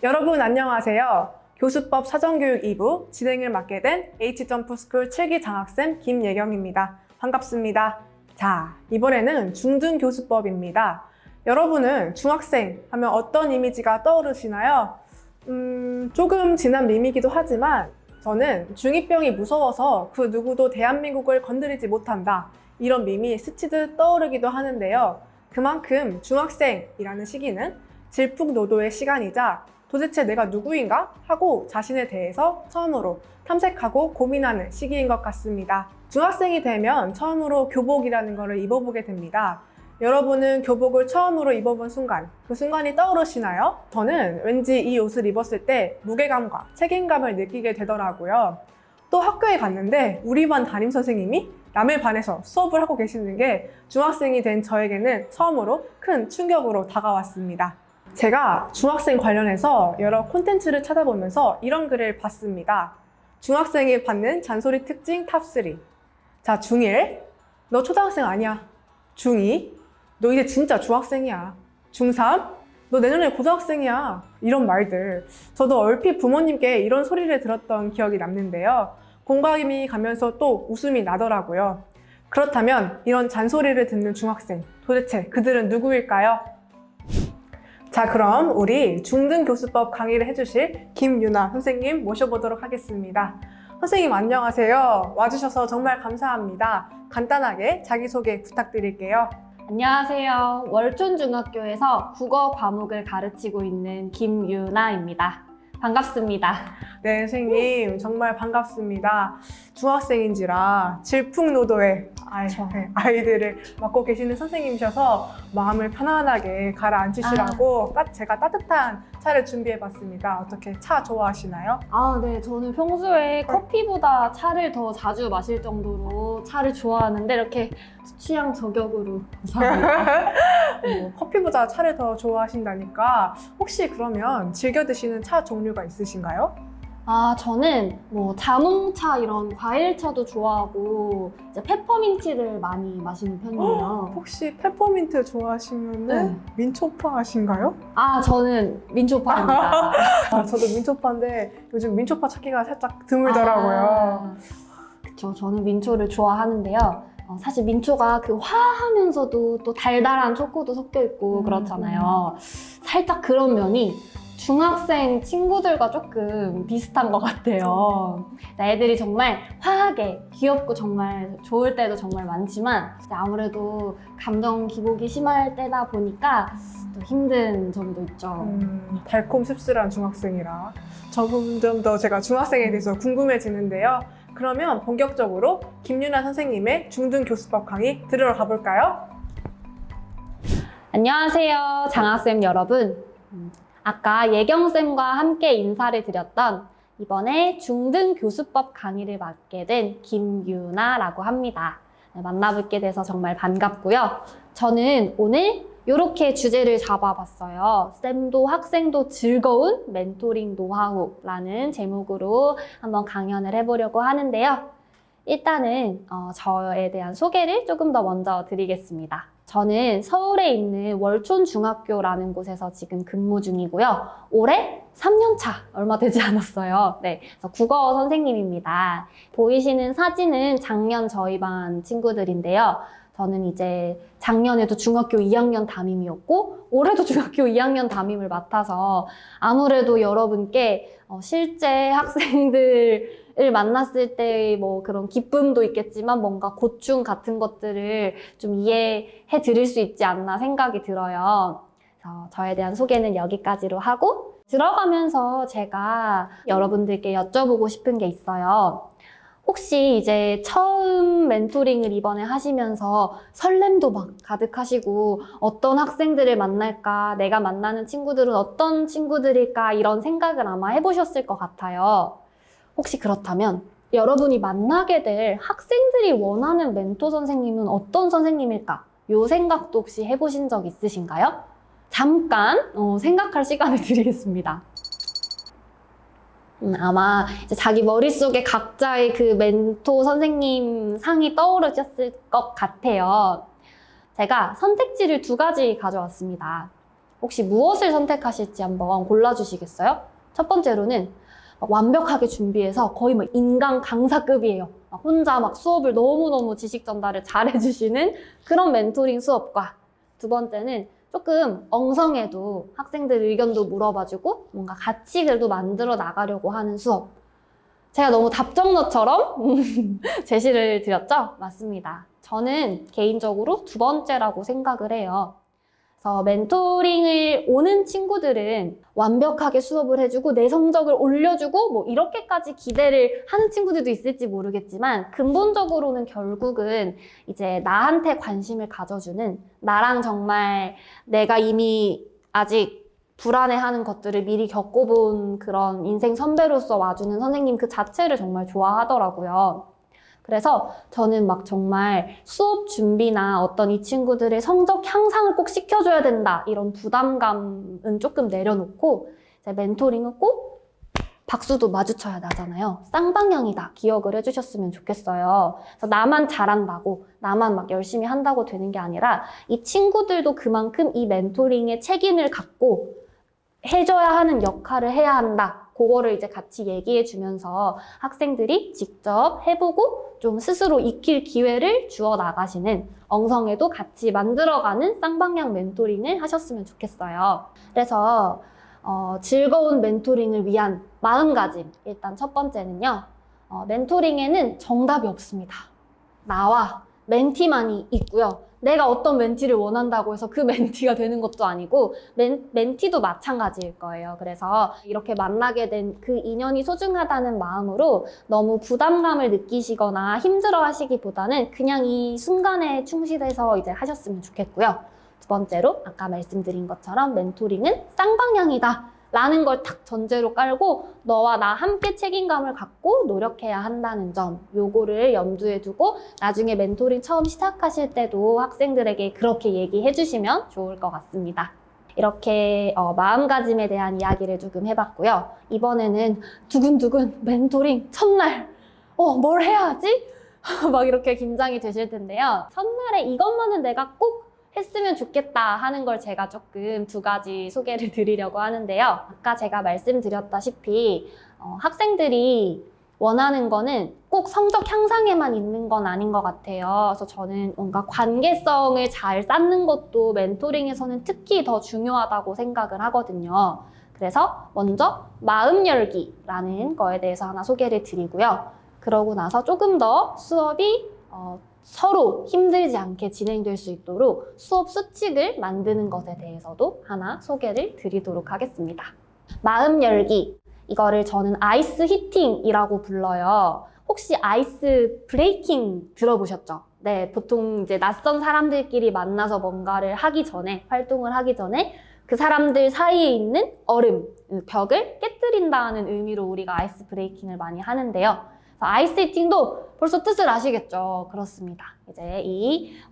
여러분 안녕하세요. 교수법 사전교육 2부 진행을 맡게 된 H점프스쿨 7기 장학생 김예경입니다. 반갑습니다. 자, 이번에는 중등교수법입니다. 여러분은 중학생 하면 어떤 이미지가 떠오르시나요? 조금 지난 밈이기도 하지만 저는 중2병이 무서워서 그 누구도 대한민국을 건드리지 못한다. 이런 밈이 스치듯 떠오르기도 하는데요. 그만큼 중학생이라는 시기는 질풍노도의 시간이자 도대체 내가 누구인가? 하고 자신에 대해서 처음으로 탐색하고 고민하는 시기인 것 같습니다. 중학생이 되면 처음으로 교복이라는 것을 입어보게 됩니다. 여러분은 교복을 처음으로 입어본 순간, 그 순간이 떠오르시나요? 저는 왠지 이 옷을 입었을 때 무게감과 책임감을 느끼게 되더라고요. 또 학교에 갔는데 우리 반 담임선생님이 남의 반에서 수업을 하고 계시는 게 중학생이 된 저에게는 처음으로 큰 충격으로 다가왔습니다. 제가 중학생 관련해서 여러 콘텐츠를 찾아보면서 이런 글을 봤습니다. 중학생이 받는 잔소리 특징 탑3. 자, 중1, 너 초등학생 아니야. 중2, 너 이제 진짜 중학생이야. 중3, 너 내년에 고등학생이야. 이런 말들. 저도 얼핏 부모님께 이런 소리를 들었던 기억이 남는데요. 공감이 가면서 또 웃음이 나더라고요. 그렇다면 이런 잔소리를 듣는 중학생, 도대체 그들은 누구일까요? 자, 그럼 우리 중등교수법 강의를 해주실 김유나 선생님 모셔보도록 하겠습니다. 선생님 안녕하세요. 와주셔서 정말 감사합니다. 간단하게 자기소개 부탁드릴게요. 안녕하세요. 월촌중학교에서 국어 과목을 가르치고 있는 김유나입니다. 반갑습니다. 네, 선생님 정말 반갑습니다. 중학생인지라 질풍노도의 아이들을 맡고 계시는 선생님이셔서 마음을 편안하게 가라앉히시라고 제가 따뜻한 차를 준비해봤습니다. 어떻게 차 좋아하시나요? 네. 저는 평소에 커피보다 차를 더 자주 마실 정도로 차를 좋아하는데 이렇게 취향 저격으로 감사합니다. 커피보다 차를 더 좋아하신다니까 혹시 그러면 즐겨 드시는 차 종류가 있으신가요? 저는 자몽차 이런 과일차도 좋아하고 이제 페퍼민트를 많이 마시는 편이에요. 혹시 페퍼민트 좋아하시면 네. 민초파 하신가요? 저는 민초파입니다. 저도 민초파인데 요즘 민초파 찾기가 살짝 드물더라고요. 그쵸, 저는 민초를 좋아하는데요. 사실 민초가 그 화하면서도 또 달달한 초코도 섞여 있고 그렇잖아요. 살짝 그런 면이 중학생 친구들과 조금 비슷한 것 같아요. 애들이 정말 화하게 귀엽고 정말 좋을 때도 정말 많지만 아무래도 감정 기복이 심할 때다 보니까 또 힘든 점도 있죠. 달콤 씁쓸한 중학생이라 점점 더 제가 중학생에 대해서 궁금해지는데요. 그러면 본격적으로 김유나 선생님의 중등교수법 강의 들으러 가볼까요? 안녕하세요, 장학생 여러분. 아까 예경쌤과 함께 인사를 드렸던 이번에 중등교수법 강의를 맡게 된 김유나라고 합니다. 만나뵙게 돼서 정말 반갑고요. 저는 오늘 이렇게 주제를 잡아봤어요. 쌤도 학생도 즐거운 멘토링 노하우라는 제목으로 한번 강연을 해보려고 하는데요. 일단은 저에 대한 소개를 조금 더 먼저 드리겠습니다. 저는 서울에 있는 월촌중학교라는 곳에서 지금 근무 중이고요. 올해 3년차 얼마 되지 않았어요. 네, 그래서 국어 선생님입니다. 보이시는 사진은 작년 저희 반 친구들인데요. 저는 이제 작년에도 중학교 2학년 담임이었고 올해도 중학교 2학년 담임을 맡아서 아무래도 여러분께 실제 학생들을 만났을 때 그런 기쁨도 있겠지만 뭔가 고충 같은 것들을 좀 이해해 드릴 수 있지 않나 생각이 들어요. 그래서 저에 대한 소개는 여기까지로 하고 들어가면서 제가 여러분들께 여쭤보고 싶은 게 있어요. 혹시 이제 처음 멘토링을 이번에 하시면서 설렘도 막 가득하시고 어떤 학생들을 만날까, 내가 만나는 친구들은 어떤 친구들일까 이런 생각을 아마 해보셨을 것 같아요. 혹시 그렇다면 여러분이 만나게 될 학생들이 원하는 멘토 선생님은 어떤 선생님일까? 이 생각도 혹시 해보신 적 있으신가요? 잠깐 생각할 시간을 드리겠습니다. 아마 이제 자기 머릿속에 각자의 그 멘토 선생님 상이 떠오르셨을 것 같아요. 제가 선택지를 2가지 가져왔습니다. 혹시 무엇을 선택하실지 한번 골라주시겠어요? 첫 번째로는 완벽하게 준비해서 거의 막 인간 강사급이에요. 혼자 막 수업을 너무너무 지식 전달을 잘해주시는 그런 멘토링 수업과, 두 번째는 조금 엉성해도 학생들 의견도 물어봐주고 뭔가 같이 그래도 만들어 나가려고 하는 수업. 제가 너무 답정너처럼 제시를 드렸죠? 맞습니다. 저는 개인적으로 두 번째라고 생각을 해요. 그래서 멘토링을 오는 친구들은 완벽하게 수업을 해주고 내 성적을 올려주고 뭐 이렇게까지 기대를 하는 친구들도 있을지 모르겠지만, 근본적으로는 결국은 이제 나한테 관심을 가져주는, 나랑 정말 내가 이미 아직 불안해하는 것들을 미리 겪어본 그런 인생 선배로서 와주는 선생님 그 자체를 정말 좋아하더라고요. 그래서 저는 막 정말 수업 준비나 어떤 이 친구들의 성적 향상을 꼭 시켜줘야 된다, 이런 부담감은 조금 내려놓고 이제 멘토링은 꼭 박수도 마주쳐야 나잖아요. 쌍방향이다 기억을 해주셨으면 좋겠어요. 그래서 나만 잘한다고, 나만 막 열심히 한다고 되는 게 아니라 이 친구들도 그만큼 이 멘토링의 책임을 갖고 해줘야 하는 역할을 해야 한다. 그거를 이제 같이 얘기해 주면서 학생들이 직접 해보고 좀 스스로 익힐 기회를 주어 나가시는, 엉성해도 같이 만들어가는 쌍방향 멘토링을 하셨으면 좋겠어요. 그래서 즐거운 멘토링을 위한 마음가짐. 일단 첫 번째는요. 멘토링에는 정답이 없습니다. 나와 멘티만이 있고요. 내가 어떤 멘티를 원한다고 해서 그 멘티가 되는 것도 아니고 멘티도 마찬가지일 거예요. 그래서 이렇게 만나게 된 그 인연이 소중하다는 마음으로 너무 부담감을 느끼시거나 힘들어 하시기보다는 그냥 이 순간에 충실해서 이제 하셨으면 좋겠고요. 두 번째로 아까 말씀드린 것처럼 멘토링은 쌍방향이다 라는 걸 딱 전제로 깔고 너와 나 함께 책임감을 갖고 노력해야 한다는 점, 요거를 염두에 두고 나중에 멘토링 처음 시작하실 때도 학생들에게 그렇게 얘기해 주시면 좋을 것 같습니다. 이렇게 마음가짐에 대한 이야기를 조금 해봤고요. 이번에는 두근두근 멘토링 첫날 뭘 해야 하지? 막 이렇게 긴장이 되실 텐데요. 첫날에 이것만은 내가 꼭 했으면 좋겠다 하는 걸 제가 조금 두 가지 소개를 드리려고 하는데요. 아까 제가 말씀드렸다시피 학생들이 원하는 거는 꼭 성적 향상에만 있는 건 아닌 것 같아요. 그래서 저는 뭔가 관계성을 잘 쌓는 것도 멘토링에서는 특히 더 중요하다고 생각을 하거든요. 그래서 먼저 마음 열기라는 거에 대해서 하나 소개를 드리고요. 그러고 나서 조금 더 수업이 서로 힘들지 않게 진행될 수 있도록 수업 수칙을 만드는 것에 대해서도 하나 소개를 드리도록 하겠습니다. 마음 열기, 이거를 저는 아이스 히팅이라고 불러요. 혹시 아이스 브레이킹 들어보셨죠? 네, 보통 이제 낯선 사람들끼리 만나서 뭔가를 하기 전에, 활동을 하기 전에 그 사람들 사이에 있는 얼음, 벽을 깨뜨린다는 의미로 우리가 아이스 브레이킹을 많이 하는데요. 아이스 히팅도 벌써 뜻을 아시겠죠? 그렇습니다. 이제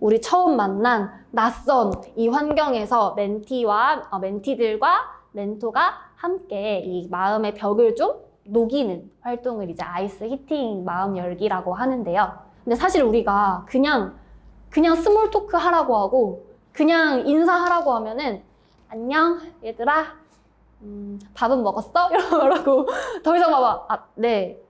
우리 처음 만난 낯선 이 환경에서 멘티들과 멘토가 함께 이 마음의 벽을 좀 녹이는 활동을 이제 아이스 히팅, 마음 열기라고 하는데요. 근데 사실 우리가 그냥 스몰 토크 하라고 하고 그냥 인사하라고 하면은 안녕 얘들아 밥은 먹었어? 이러고 더 이상 봐봐 네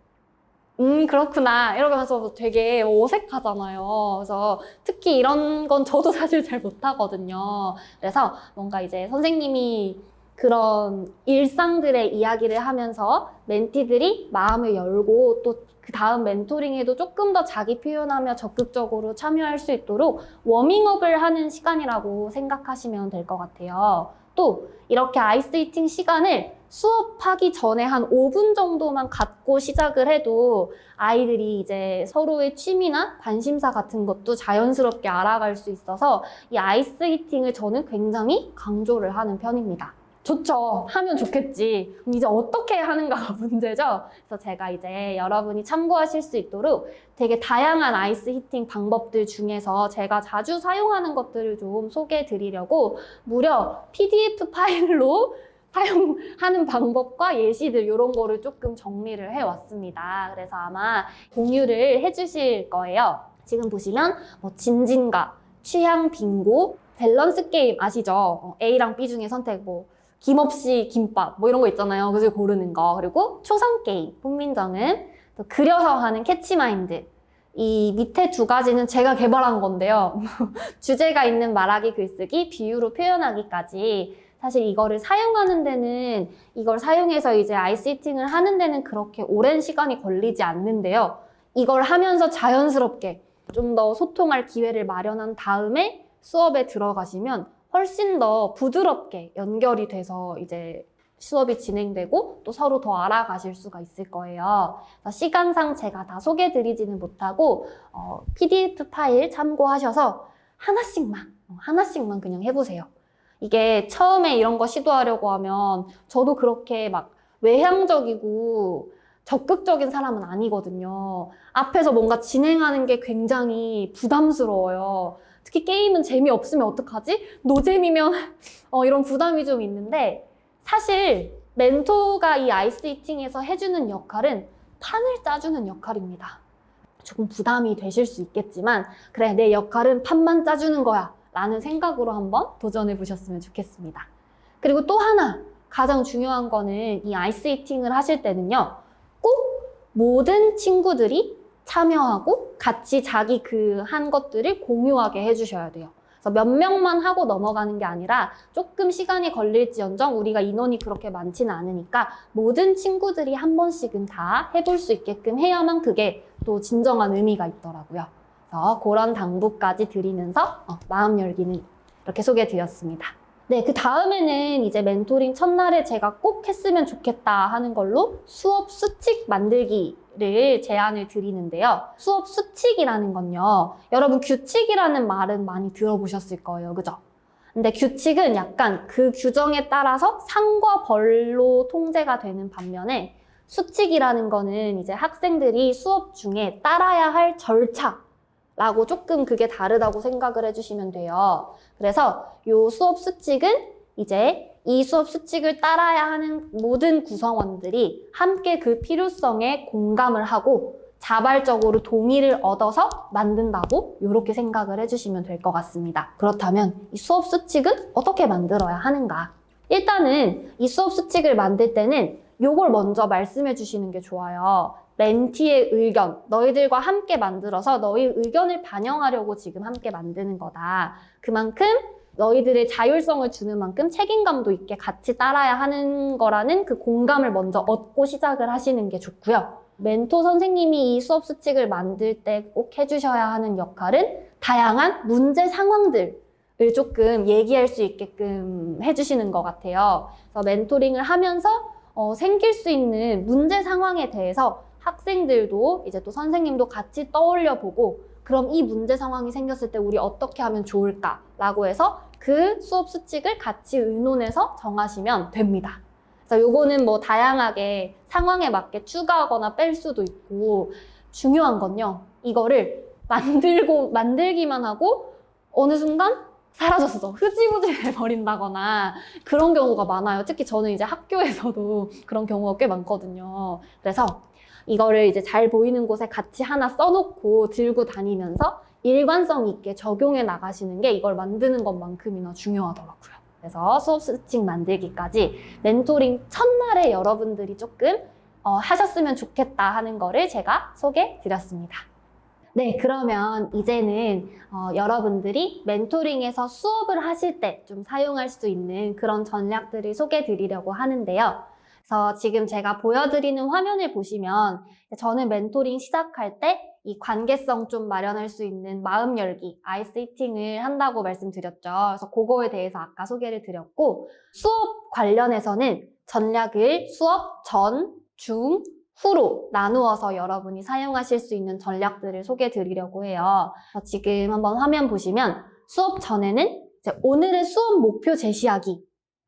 그렇구나 이러고 나서 되게 어색하잖아요. 그래서 특히 이런 건 저도 사실 잘 못하거든요. 그래서 뭔가 이제 선생님이 그런 일상들의 이야기를 하면서 멘티들이 마음을 열고 또 그 다음 멘토링에도 조금 더 자기 표현하며 적극적으로 참여할 수 있도록 워밍업을 하는 시간이라고 생각하시면 될 것 같아요. 또 이렇게 아이스 히팅 시간을 수업하기 전에 한 5분 정도만 갖고 시작을 해도 아이들이 이제 서로의 취미나 관심사 같은 것도 자연스럽게 알아갈 수 있어서 이 아이스 히팅을 저는 굉장히 강조를 하는 편입니다. 좋죠. 하면 좋겠지. 그럼 이제 어떻게 하는가가 문제죠. 그래서 제가 이제 여러분이 참고하실 수 있도록 되게 다양한 아이스 히팅 방법들 중에서 제가 자주 사용하는 것들을 좀 소개해 드리려고 무려 PDF 파일로 사용하는 방법과 예시들 이런 거를 조금 정리를 해왔습니다. 그래서 아마 공유를 해주실 거예요. 지금 보시면 진진가, 취향 빙고, 밸런스 게임 아시죠? A랑 B 중에 선택, 뭐, 김 없이 김밥, 뭐 이런 거 있잖아요. 그래서 고르는 거. 그리고 초성 게임, 훈민정음, 또 그려서 하는 캐치마인드. 이 밑에 두 가지는 제가 개발한 건데요. 주제가 있는 말하기, 글쓰기, 비유로 표현하기까지. 사실 이거를 사용하는 데는, 이걸 사용해서 이제 아이시팅을 하는 데는 그렇게 오랜 시간이 걸리지 않는데요. 이걸 하면서 자연스럽게 좀 더 소통할 기회를 마련한 다음에 수업에 들어가시면 훨씬 더 부드럽게 연결이 돼서 이제 수업이 진행되고 또 서로 더 알아가실 수가 있을 거예요. 그래서 시간상 제가 다 소개드리지는 못하고 PDF 파일 참고하셔서 하나씩만 그냥 해보세요. 이게 처음에 이런 거 시도하려고 하면 저도 그렇게 막 외향적이고 적극적인 사람은 아니거든요. 앞에서 뭔가 진행하는 게 굉장히 부담스러워요. 특히 게임은 재미없으면 어떡하지? 노잼이면 이런 부담이 좀 있는데 사실 멘토가 이 아이스 히팅에서 해주는 역할은 판을 짜주는 역할입니다. 조금 부담이 되실 수 있겠지만 그래, 내 역할은 판만 짜주는 거야 라는 생각으로 한번 도전해 보셨으면 좋겠습니다. 그리고 또 하나 가장 중요한 거는 이 아이스 히팅을 하실 때는요, 꼭 모든 친구들이 참여하고 같이 자기 그 한 것들을 공유하게 해주셔야 돼요. 그래서 몇 명만 하고 넘어가는 게 아니라 조금 시간이 걸릴지언정 우리가 인원이 그렇게 많지는 않으니까 모든 친구들이 한 번씩은 다 해볼 수 있게끔 해야만 그게 또 진정한 의미가 있더라고요. 그래서 그런 당부까지 드리면서 마음 열기는 이렇게 소개해드렸습니다. 네, 그 다음에는 이제 멘토링 첫날에 제가 꼭 했으면 좋겠다 하는 걸로 수업 수칙 만들기를 제안을 드리는데요. 수업 수칙이라는 건요, 여러분 규칙이라는 말은 많이 들어보셨을 거예요. 그죠? 근데 규칙은 약간 그 규정에 따라서 상과 벌로 통제가 되는 반면에 수칙이라는 거는 이제 학생들이 수업 중에 따라야 할 절차라고 조금 그게 다르다고 생각을 해주시면 돼요. 그래서 이 수업 수칙은 이제 이 수업 수칙을 따라야 하는 모든 구성원들이 함께 그 필요성에 공감을 하고 자발적으로 동의를 얻어서 만든다고 이렇게 생각을 해주시면 될 것 같습니다. 그렇다면 이 수업 수칙은 어떻게 만들어야 하는가? 일단은 이 수업 수칙을 만들 때는 요걸 먼저 말씀해 주시는 게 좋아요. 멘티의 의견, 너희들과 함께 만들어서 너희 의견을 반영하려고 지금 함께 만드는 거다. 그만큼 너희들의 자율성을 주는 만큼 책임감도 있게 같이 따라야 하는 거라는 그 공감을 먼저 얻고 시작을 하시는 게 좋고요. 멘토 선생님이 이 수업 수칙을 만들 때 꼭 해주셔야 하는 역할은 다양한 문제 상황들을 조금 얘기할 수 있게끔 해주시는 것 같아요. 그래서 멘토링을 하면서 생길 수 있는 문제 상황에 대해서 학생들도 이제 또 선생님도 같이 떠올려 보고 그럼 이 문제 상황이 생겼을 때 우리 어떻게 하면 좋을까라고 해서 그 수업 수칙을 같이 의논해서 정하시면 됩니다. 그래서 요거는 뭐 다양하게 상황에 맞게 추가하거나 뺄 수도 있고 중요한 건요. 이거를 만들기만 하고 어느 순간 사라졌어. 흐지부지 돼버린다거나 그런 경우가 많아요. 특히 저는 이제 학교에서도 그런 경우가 꽤 많거든요. 그래서 이거를 이제 잘 보이는 곳에 같이 하나 써놓고 들고 다니면서 일관성 있게 적용해 나가시는 게 이걸 만드는 것만큼이나 중요하더라고요. 그래서 수업 수칙 만들기까지 멘토링 첫날에 여러분들이 조금 하셨으면 좋겠다 하는 거를 제가 소개해 드렸습니다. 네, 그러면 이제는 여러분들이 멘토링에서 수업을 하실 때 좀 사용할 수 있는 그런 전략들을 소개해 드리려고 하는데요. 그래서 지금 제가 보여드리는 화면을 보시면 저는 멘토링 시작할 때 이 관계성 좀 마련할 수 있는 마음 열기, 아이스 히팅을 한다고 말씀드렸죠. 그래서 그거에 대해서 아까 소개를 드렸고 수업 관련해서는 전략을 수업 전, 중, 후로 나누어서 여러분이 사용하실 수 있는 전략들을 소개해 드리려고 해요. 지금 한번 화면 보시면 수업 전에는 이제 오늘의 수업 목표 제시하기.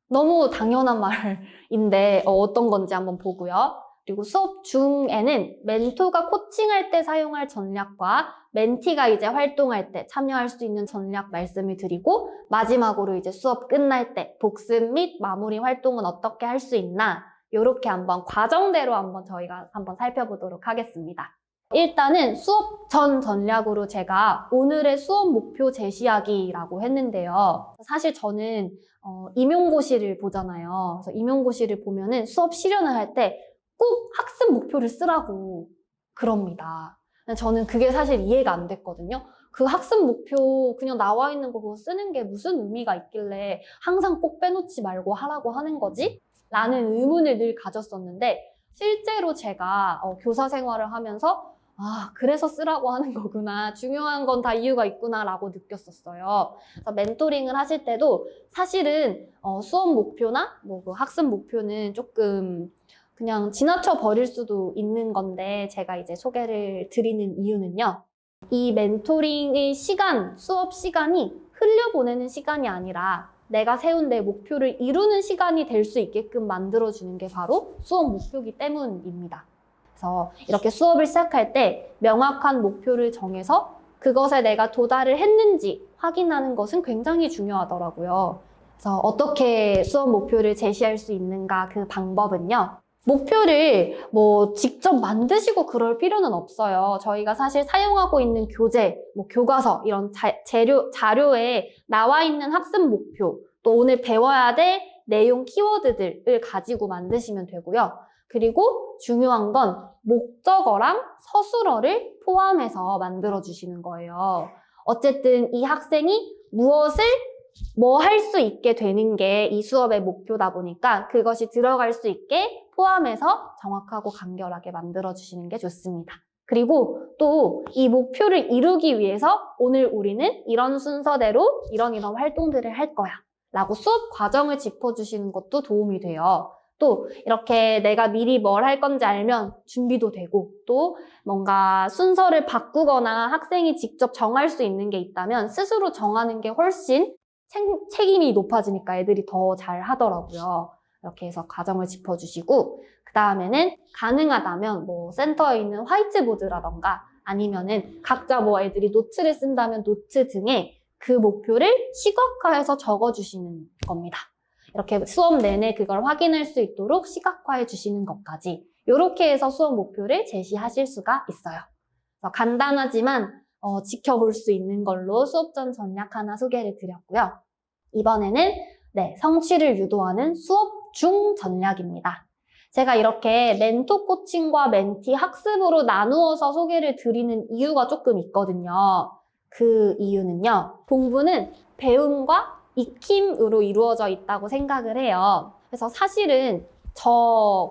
너무 당연한 말인데 어떤 건지 한번 보고요. 그리고 수업 중에는 멘토가 코칭할 때 사용할 전략과 멘티가 이제 활동할 때 참여할 수 있는 전략 말씀을 드리고 마지막으로 이제 수업 끝날 때 복습 및 마무리 활동은 어떻게 할 수 있나 이렇게 한번 과정대로 한번 저희가 한번 살펴보도록 하겠습니다. 일단은 수업 전 전략으로 제가 오늘의 수업 목표 제시하기라고 했는데요. 사실 저는 임용고시를 보잖아요. 그래서 임용고시를 보면은 수업 실현을 할 때 꼭 학습 목표를 쓰라고 그럽니다. 저는 그게 사실 이해가 안 됐거든요. 그 학습 목표 그냥 나와 있는 거 그거 쓰는 게 무슨 의미가 있길래 항상 꼭 빼놓지 말고 하라고 하는 거지? 라는 의문을 늘 가졌었는데 실제로 제가 교사 생활을 하면서 그래서 쓰라고 하는 거구나. 중요한 건 다 이유가 있구나 라고 느꼈었어요. 그래서 멘토링을 하실 때도 사실은 수업 목표나 뭐 그 학습 목표는 조금 그냥 지나쳐 버릴 수도 있는 건데 제가 이제 소개를 드리는 이유는요. 이 멘토링의 시간, 수업 시간이 흘려보내는 시간이 아니라 내가 세운 내 목표를 이루는 시간이 될 수 있게끔 만들어주는 게 바로 수업 목표이기 때문입니다. 그래서 이렇게 수업을 시작할 때 명확한 목표를 정해서 그것에 내가 도달을 했는지 확인하는 것은 굉장히 중요하더라고요. 그래서 어떻게 수업 목표를 제시할 수 있는가 그 방법은요. 목표를 뭐 직접 만드시고 그럴 필요는 없어요. 저희가 사실 사용하고 있는 교재, 뭐 교과서 이런 자료에 나와 있는 학습 목표, 또 오늘 배워야 될 내용 키워드들을 가지고 만드시면 되고요. 그리고 중요한 건 목적어랑 서술어를 포함해서 만들어주시는 거예요. 어쨌든 이 학생이 무엇을 뭐 할 수 있게 되는 게 이 수업의 목표다 보니까 그것이 들어갈 수 있게 포함해서 정확하고 간결하게 만들어주시는 게 좋습니다. 그리고 또 이 목표를 이루기 위해서 오늘 우리는 이런 순서대로 이런 활동들을 할 거야 라고 수업 과정을 짚어주시는 것도 도움이 돼요. 또 이렇게 내가 미리 뭘 할 건지 알면 준비도 되고 또 뭔가 순서를 바꾸거나 학생이 직접 정할 수 있는 게 있다면 스스로 정하는 게 훨씬 책임이 높아지니까 애들이 더 잘 하더라고요. 이렇게 해서 과정을 짚어주시고 그 다음에는 가능하다면 뭐 센터에 있는 화이트보드라던가 아니면은 각자 뭐 애들이 노트를 쓴다면 노트 등에 그 목표를 시각화해서 적어주시는 겁니다. 이렇게 수업 내내 그걸 확인할 수 있도록 시각화해 주시는 것까지 이렇게 해서 수업 목표를 제시하실 수가 있어요. 그래서 간단하지만 지켜볼 수 있는 걸로 수업 전 전략 하나 소개를 드렸고요. 이번에는 성취를 유도하는 수업 중 전략입니다. 제가 이렇게 멘토 코칭과 멘티 학습으로 나누어서 소개를 드리는 이유가 조금 있거든요. 그 이유는요. 공부는 배움과 익힘으로 이루어져 있다고 생각을 해요. 그래서 사실은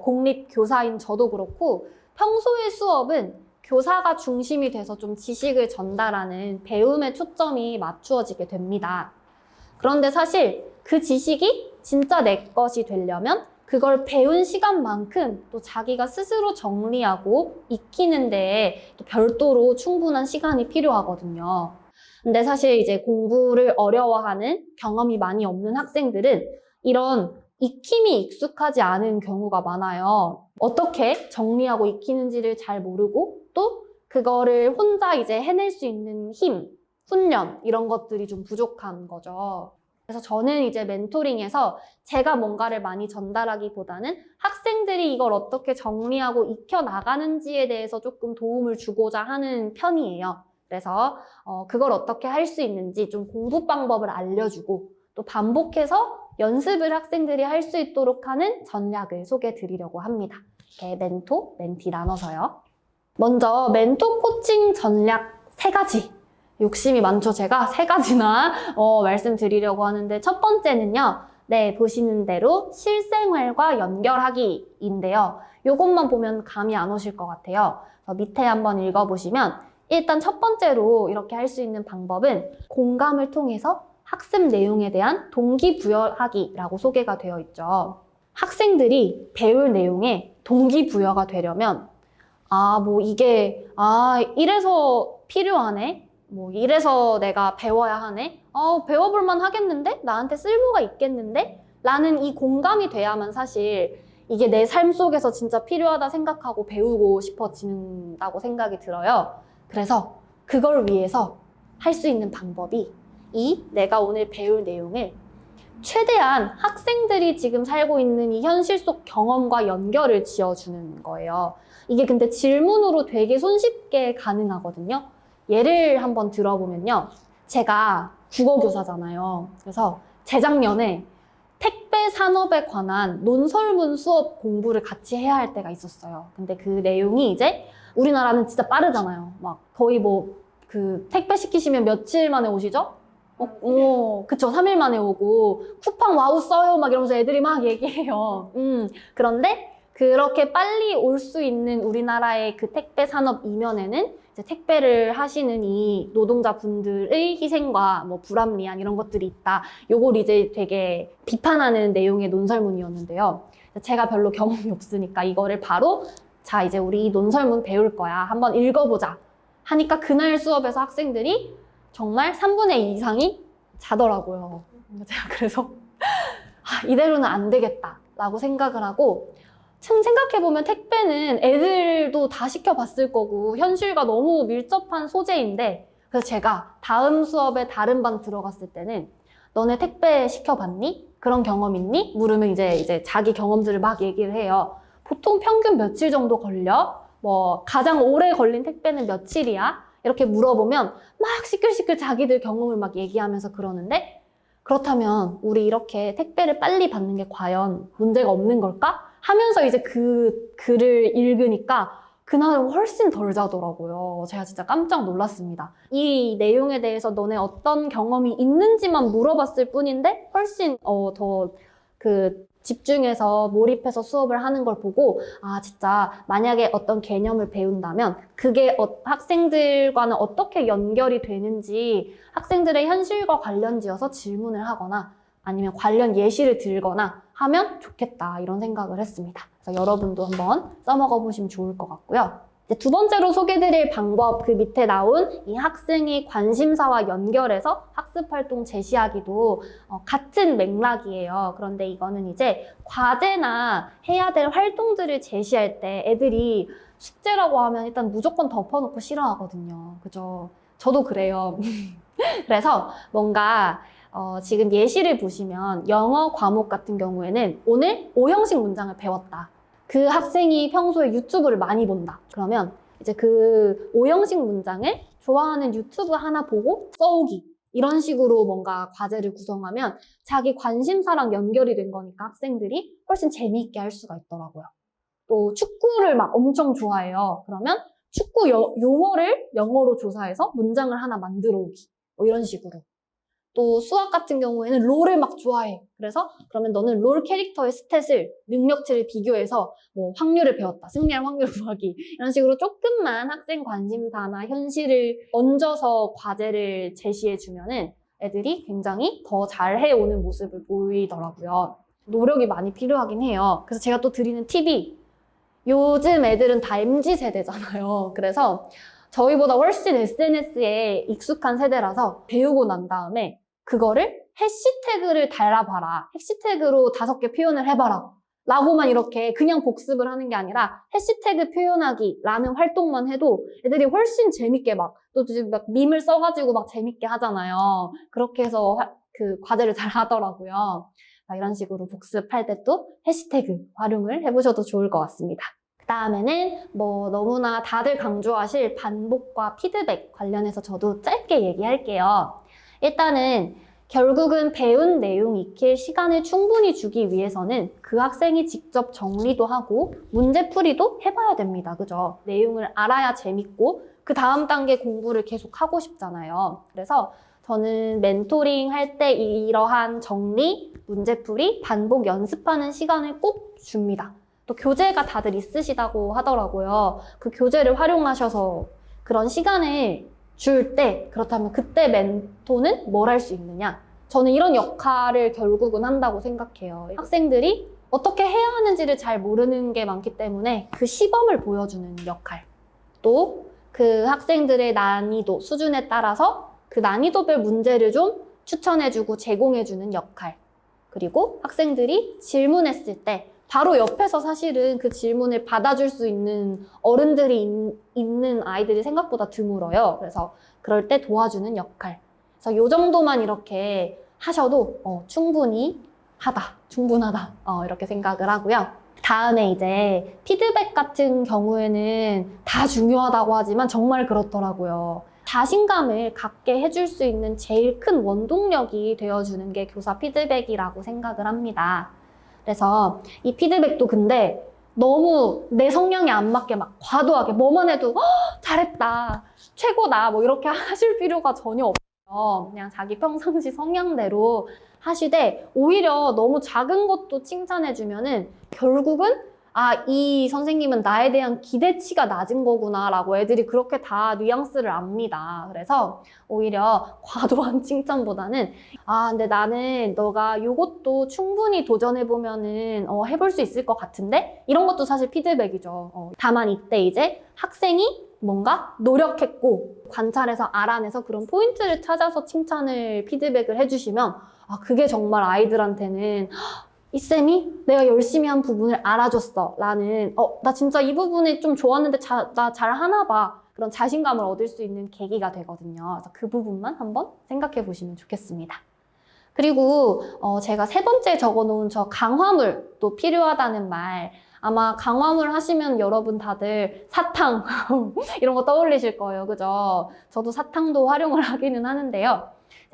공립교사인 저도 그렇고 평소의 수업은 교사가 중심이 돼서 좀 지식을 전달하는 배움에 초점이 맞추어지게 됩니다. 그런데 사실 그 지식이 진짜 내 것이 되려면 그걸 배운 시간만큼 또 자기가 스스로 정리하고 익히는 데에 또 별도로 충분한 시간이 필요하거든요. 근데 사실 이제 공부를 어려워하는 경험이 많이 없는 학생들은 이런 익힘이 익숙하지 않은 경우가 많아요. 어떻게 정리하고 익히는지를 잘 모르고 또 그거를 혼자 이제 해낼 수 있는 힘, 훈련 이런 것들이 좀 부족한 거죠. 그래서 저는 이제 멘토링에서 제가 뭔가를 많이 전달하기보다는 학생들이 이걸 어떻게 정리하고 익혀 나가는지에 대해서 조금 도움을 주고자 하는 편이에요. 그래서 그걸 어떻게 할 수 있는지 좀 공부 방법을 알려주고 또 반복해서 연습을 학생들이 할 수 있도록 하는 전략을 소개해 드리려고 합니다. 이렇게 멘토, 멘티 나눠서요. 먼저 멘토 코칭 전략 3가지. 욕심이 많죠, 제가 3가지나 말씀드리려고 하는데 첫 번째는요. 보시는 대로 실생활과 연결하기인데요. 이것만 보면 감이 안 오실 것 같아요. 밑에 한번 읽어보시면 일단 첫 번째로 이렇게 할 수 있는 방법은 공감을 통해서 학습 내용에 대한 동기부여하기라고 소개가 되어 있죠. 학생들이 배울 내용에 동기부여가 되려면 이래서 필요하네? 이래서 내가 배워야 하네? 배워볼만 하겠는데? 나한테 쓸모가 있겠는데? 라는 이 공감이 돼야만 사실 이게 내 삶 속에서 진짜 필요하다 생각하고 배우고 싶어진다고 생각이 들어요. 그래서 그걸 위해서 할 수 있는 방법이 내가 오늘 배울 내용을 최대한 학생들이 지금 살고 있는 이 현실 속 경험과 연결을 지어주는 거예요. 이게 근데 질문으로 되게 손쉽게 가능하거든요. 예를 한번 들어보면요. 제가 국어교사잖아요. 그래서 재작년에 택배 산업에 관한 논설문 수업 공부를 같이 해야 할 때가 있었어요. 근데 그 내용이 이제 우리나라는 진짜 빠르잖아요. 막 거의 뭐 그 택배 시키시면 며칠 만에 오시죠? 그쵸. 3일 만에 오고 쿠팡 와우 써요 막 이러면서 애들이 막 얘기해요. 그런데 그렇게 빨리 올 수 있는 우리나라의 그 택배 산업 이면에는 이제 택배를 하시는 이 노동자분들의 희생과 뭐 불합리한 이런 것들이 있다. 요걸 이제 되게 비판하는 내용의 논설문이었는데요. 제가 별로 경험이 없으니까 이거를 바로 자, 이제 우리 이 논설문 배울 거야. 한번 읽어보자. 하니까 그날 수업에서 학생들이 정말 3분의 2 이상이 자더라고요. 제가 그래서 이대로는 안 되겠다라고 생각을 하고 참 생각해보면 택배는 애들도 다 시켜봤을 거고 현실과 너무 밀접한 소재인데 그래서 제가 다음 수업에 다른 반 들어갔을 때는 너네 택배 시켜봤니? 그런 경험 있니? 물으면 이제 자기 경험들을 막 얘기를 해요. 보통 평균 며칠 정도 걸려? 뭐 가장 오래 걸린 택배는 며칠이야? 이렇게 물어보면 막 시끌시끌 자기들 경험을 막 얘기하면서 그러는데 그렇다면 우리 이렇게 택배를 빨리 받는 게 과연 문제가 없는 걸까? 하면서 이제 그 글을 읽으니까 그날은 훨씬 덜 자더라고요. 제가 진짜 깜짝 놀랐습니다. 이 내용에 대해서 너네 어떤 경험이 있는지만 물어봤을 뿐인데 훨씬 더 집중해서 몰입해서 수업을 하는 걸 보고 아 진짜 만약에 어떤 개념을 배운다면 그게 학생들과는 어떻게 연결이 되는지 학생들의 현실과 관련지어서 질문을 하거나 아니면 관련 예시를 들거나 하면 좋겠다 이런 생각을 했습니다. 그래서 여러분도 한번 써먹어 보시면 좋을 것 같고요. 이제 두 번째로 소개드릴 방법 그 밑에 나온 이 학생의 관심사와 연결해서 학습활동 제시하기도 같은 맥락이에요. 그런데 이거는 이제 과제나 해야 될 활동들을 제시할 때 애들이 숙제라고 하면 일단 무조건 덮어놓고 싫어하거든요. 그죠? 저도 그래요. 그래서 뭔가 지금 예시를 보시면 영어 과목 같은 경우에는 오늘 5형식 문장을 배웠다. 그 학생이 평소에 유튜브를 많이 본다. 그러면 이제 그 5형식 문장을 좋아하는 유튜브 하나 보고 써오기. 이런 식으로 뭔가 과제를 구성하면 자기 관심사랑 연결이 된 거니까 학생들이 훨씬 재미있게 할 수가 있더라고요. 또 축구를 막 엄청 좋아해요. 그러면 축구 용어를 영어로 조사해서 문장을 하나 만들어 오기. 뭐 이런 식으로. 또 수학 같은 경우에는 롤을 막 좋아해. 그래서 그러면 너는 롤 캐릭터의 스탯을 능력치를 비교해서 뭐 확률을 배웠다. 승리할 확률을 구하기. 이런 식으로 조금만 학생 관심사나 현실을 얹어서 과제를 제시해 주면은 애들이 굉장히 더 잘 해오는 모습을 보이더라고요. 노력이 많이 필요하긴 해요. 그래서 제가 또 드리는 팁이 요즘 애들은 다 MZ 세대잖아요. 그래서 저희보다 훨씬 SNS에 익숙한 세대라서 배우고 난 다음에 그거를 해시태그를 달아봐라. 해시태그로 5개 표현을 해봐라. 라고만 이렇게 그냥 복습을 하는 게 아니라 해시태그 표현하기라는 활동만 해도 애들이 훨씬 재밌게 또 막 밈을 써가지고 막 재밌게 하잖아요. 그렇게 해서 그 과제를 잘 하더라고요. 이런 식으로 복습할 때 또 해시태그 활용을 해보셔도 좋을 것 같습니다. 그 다음에는 뭐 너무나 다들 강조하실 반복과 피드백 관련해서 저도 짧게 얘기할게요. 일단은 결국은 배운 내용 익힐 시간을 충분히 주기 위해서는 그 학생이 직접 정리도 하고 문제풀이도 해봐야 됩니다. 그죠? 내용을 알아야 재밌고 그 다음 단계 공부를 계속 하고 싶잖아요. 그래서 저는 멘토링 할 때 이러한 정리, 문제풀이, 반복 연습하는 시간을 꼭 줍니다. 또 교재가 다들 있으시다고 하더라고요. 그 교재를 활용하셔서 그런 시간을 줄 때 그렇다면 그때 멘토는 뭘 할 수 있느냐? 저는 이런 역할을 결국은 한다고 생각해요. 학생들이 어떻게 해야 하는지를 잘 모르는 게 많기 때문에 그 시범을 보여주는 역할. 또 그 학생들의 난이도, 수준에 따라서 그 난이도별 문제를 좀 추천해주고 제공해주는 역할. 그리고 학생들이 질문했을 때 바로 옆에서 사실은 그 질문을 받아줄 수 있는 어른들이 있는 아이들이 생각보다 드물어요. 그래서 그럴 때 도와주는 역할. 그래서 이 정도만 이렇게 하셔도 충분히 충분하다 이렇게 생각을 하고요. 다음에 이제 피드백 같은 경우에는 다 중요하다고 하지만 정말 그렇더라고요. 자신감을 갖게 해줄 수 있는 제일 큰 원동력이 되어주는 게 교사 피드백이라고 생각을 합니다. 그래서 이 피드백도 근데 너무 내 성향에 안 맞게 막 과도하게 뭐만 해도 잘했다, 최고다 뭐 이렇게 하실 필요가 전혀 없어요. 그냥 자기 평상시 성향대로 하시되 오히려 너무 작은 것도 칭찬해주면은 결국은 이 선생님은 나에 대한 기대치가 낮은 거구나 라고 애들이 그렇게 다 뉘앙스를 압니다. 그래서 오히려 과도한 칭찬보다는 근데 나는 너가 요것도 충분히 도전해보면은 해볼 수 있을 것 같은데? 이런 것도 사실 피드백이죠. 다만 이때 이제 학생이 뭔가 노력했고 관찰해서 알아내서 그런 포인트를 찾아서 칭찬을 피드백을 해주시면 그게 정말 아이들한테는 이 쌤이 내가 열심히 한 부분을 알아줬어 라는 나 진짜 이 부분이 좀 좋았는데 나 잘하나 봐 그런 자신감을 얻을 수 있는 계기가 되거든요. 그래서 그 부분만 한번 생각해 보시면 좋겠습니다. 그리고 제가 세 번째 적어놓은 저 강화물도 필요하다는 말, 아마 강화물 하시면 여러분 다들 사탕 이런 거 떠올리실 거예요. 그죠? 저도 사탕도 활용을 하기는 하는데요.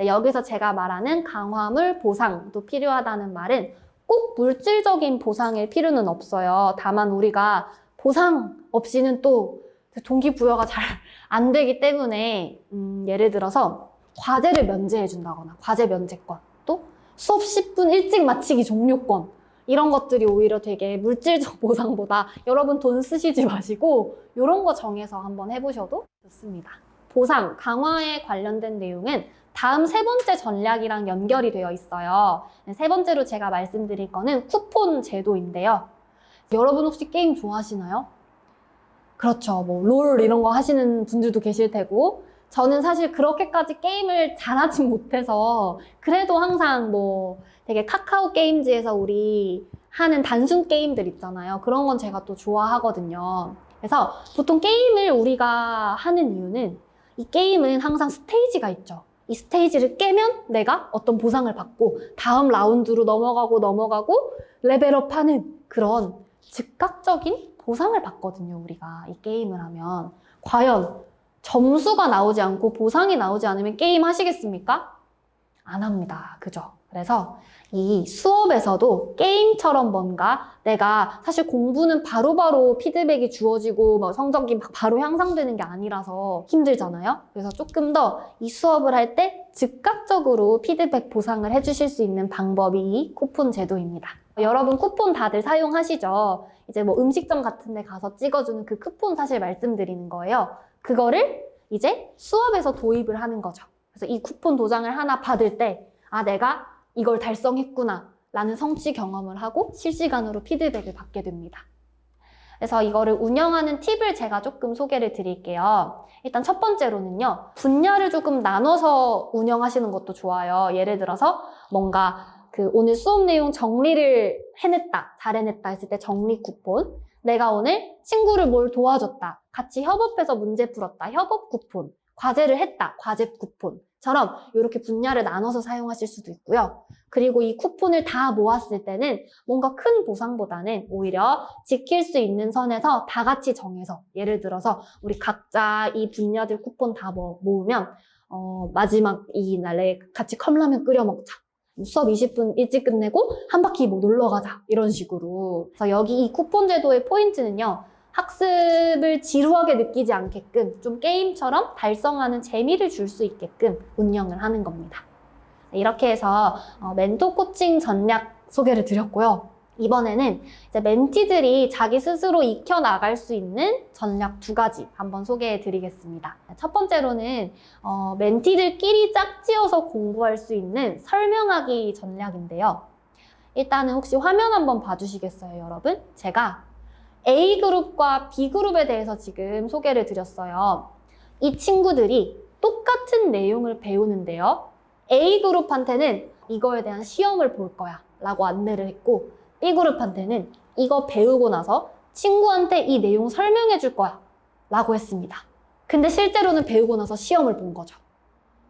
여기서 제가 말하는 강화물 보상도 필요하다는 말은 꼭 물질적인 보상일 필요는 없어요. 다만 우리가 보상 없이는 또 동기부여가 잘 안 되기 때문에 예를 들어서 과제를 면제해 준다거나 과제 면제권, 또 수업 10분 일찍 마치기 종료권, 이런 것들이 오히려 되게 물질적 보상보다 여러분 돈 쓰시지 마시고 이런 거 정해서 한번 해보셔도 좋습니다. 보상, 강화에 관련된 내용은 다음 세 번째 전략이랑 연결이 되어 있어요. 세 번째로 제가 말씀드릴 거는 쿠폰 제도인데요. 여러분 혹시 게임 좋아하시나요? 그렇죠. 뭐 롤 이런 거 하시는 분들도 계실 테고, 저는 사실 그렇게까지 게임을 잘하진 못해서 그래도 항상 뭐 되게 카카오 게임즈에서 우리 하는 단순 게임들 있잖아요. 그런 건 제가 또 좋아하거든요. 그래서 보통 게임을 우리가 하는 이유는 이 게임은 항상 스테이지가 있죠. 이 스테이지를 깨면 내가 어떤 보상을 받고 다음 라운드로 넘어가고 레벨업하는 그런 즉각적인 보상을 받거든요. 우리가 이 게임을 하면. 과연 점수가 나오지 않고 보상이 나오지 않으면 게임 하시겠습니까? 안 합니다. 그죠? 그래서 이 수업에서도 게임처럼 뭔가 내가 사실 공부는 바로바로 피드백이 주어지고 뭐 성적이 막 바로 향상되는 게 아니라서 힘들잖아요. 그래서 조금 더 이 수업을 할 때 즉각적으로 피드백 보상을 해주실 수 있는 방법이 이 쿠폰 제도입니다. 여러분 쿠폰 다들 사용하시죠? 이제 뭐 음식점 같은 데 가서 찍어주는 그 쿠폰 사실 말씀드리는 거예요. 그거를 이제 수업에서 도입을 하는 거죠. 그래서 이 쿠폰 도장을 하나 받을 때 내가 이걸 달성했구나 라는 성취 경험을 하고 실시간으로 피드백을 받게 됩니다. 그래서 이거를 운영하는 팁을 제가 조금 소개를 드릴게요. 일단 첫 번째로는요, 분야를 조금 나눠서 운영하시는 것도 좋아요. 예를 들어서 뭔가 오늘 수업 내용 정리를 해냈다, 잘 해냈다 했을 때 정리 쿠폰, 내가 오늘 친구를 뭘 도와줬다, 같이 협업해서 문제 풀었다, 협업 쿠폰, 과제를 했다, 과제 쿠폰처럼 이렇게 분야를 나눠서 사용하실 수도 있고요. 그리고 이 쿠폰을 다 모았을 때는 뭔가 큰 보상보다는 오히려 지킬 수 있는 선에서 다 같이 정해서, 예를 들어서 우리 각자 이 분야들 쿠폰 다 모으면 마지막 이 날에 같이 컵라면 끓여 먹자, 수업 20분 일찍 끝내고 한 바퀴 뭐 놀러 가자, 이런 식으로. 그래서 여기 이 쿠폰 제도의 포인트는요, 학습을 지루하게 느끼지 않게끔 좀 게임처럼 달성하는 재미를 줄 수 있게끔 운영을 하는 겁니다. 이렇게 해서 멘토 코칭 전략 소개를 드렸고요. 이번에는 이제 멘티들이 자기 스스로 익혀나갈 수 있는 전략 2가지 한번 소개해 드리겠습니다. 첫 번째로는 멘티들끼리 짝지어서 공부할 수 있는 설명하기 전략인데요. 일단은 혹시 화면 한번 봐주시겠어요, 여러분? 제가 A그룹과 B그룹에 대해서 지금 소개를 드렸어요. 이 친구들이 똑같은 내용을 배우는데요. A그룹한테는 이거에 대한 시험을 볼 거야 라고 안내를 했고, B그룹한테는 이거 배우고 나서 친구한테 이 내용 설명해 줄 거야 라고 했습니다. 근데 실제로는 배우고 나서 시험을 본 거죠.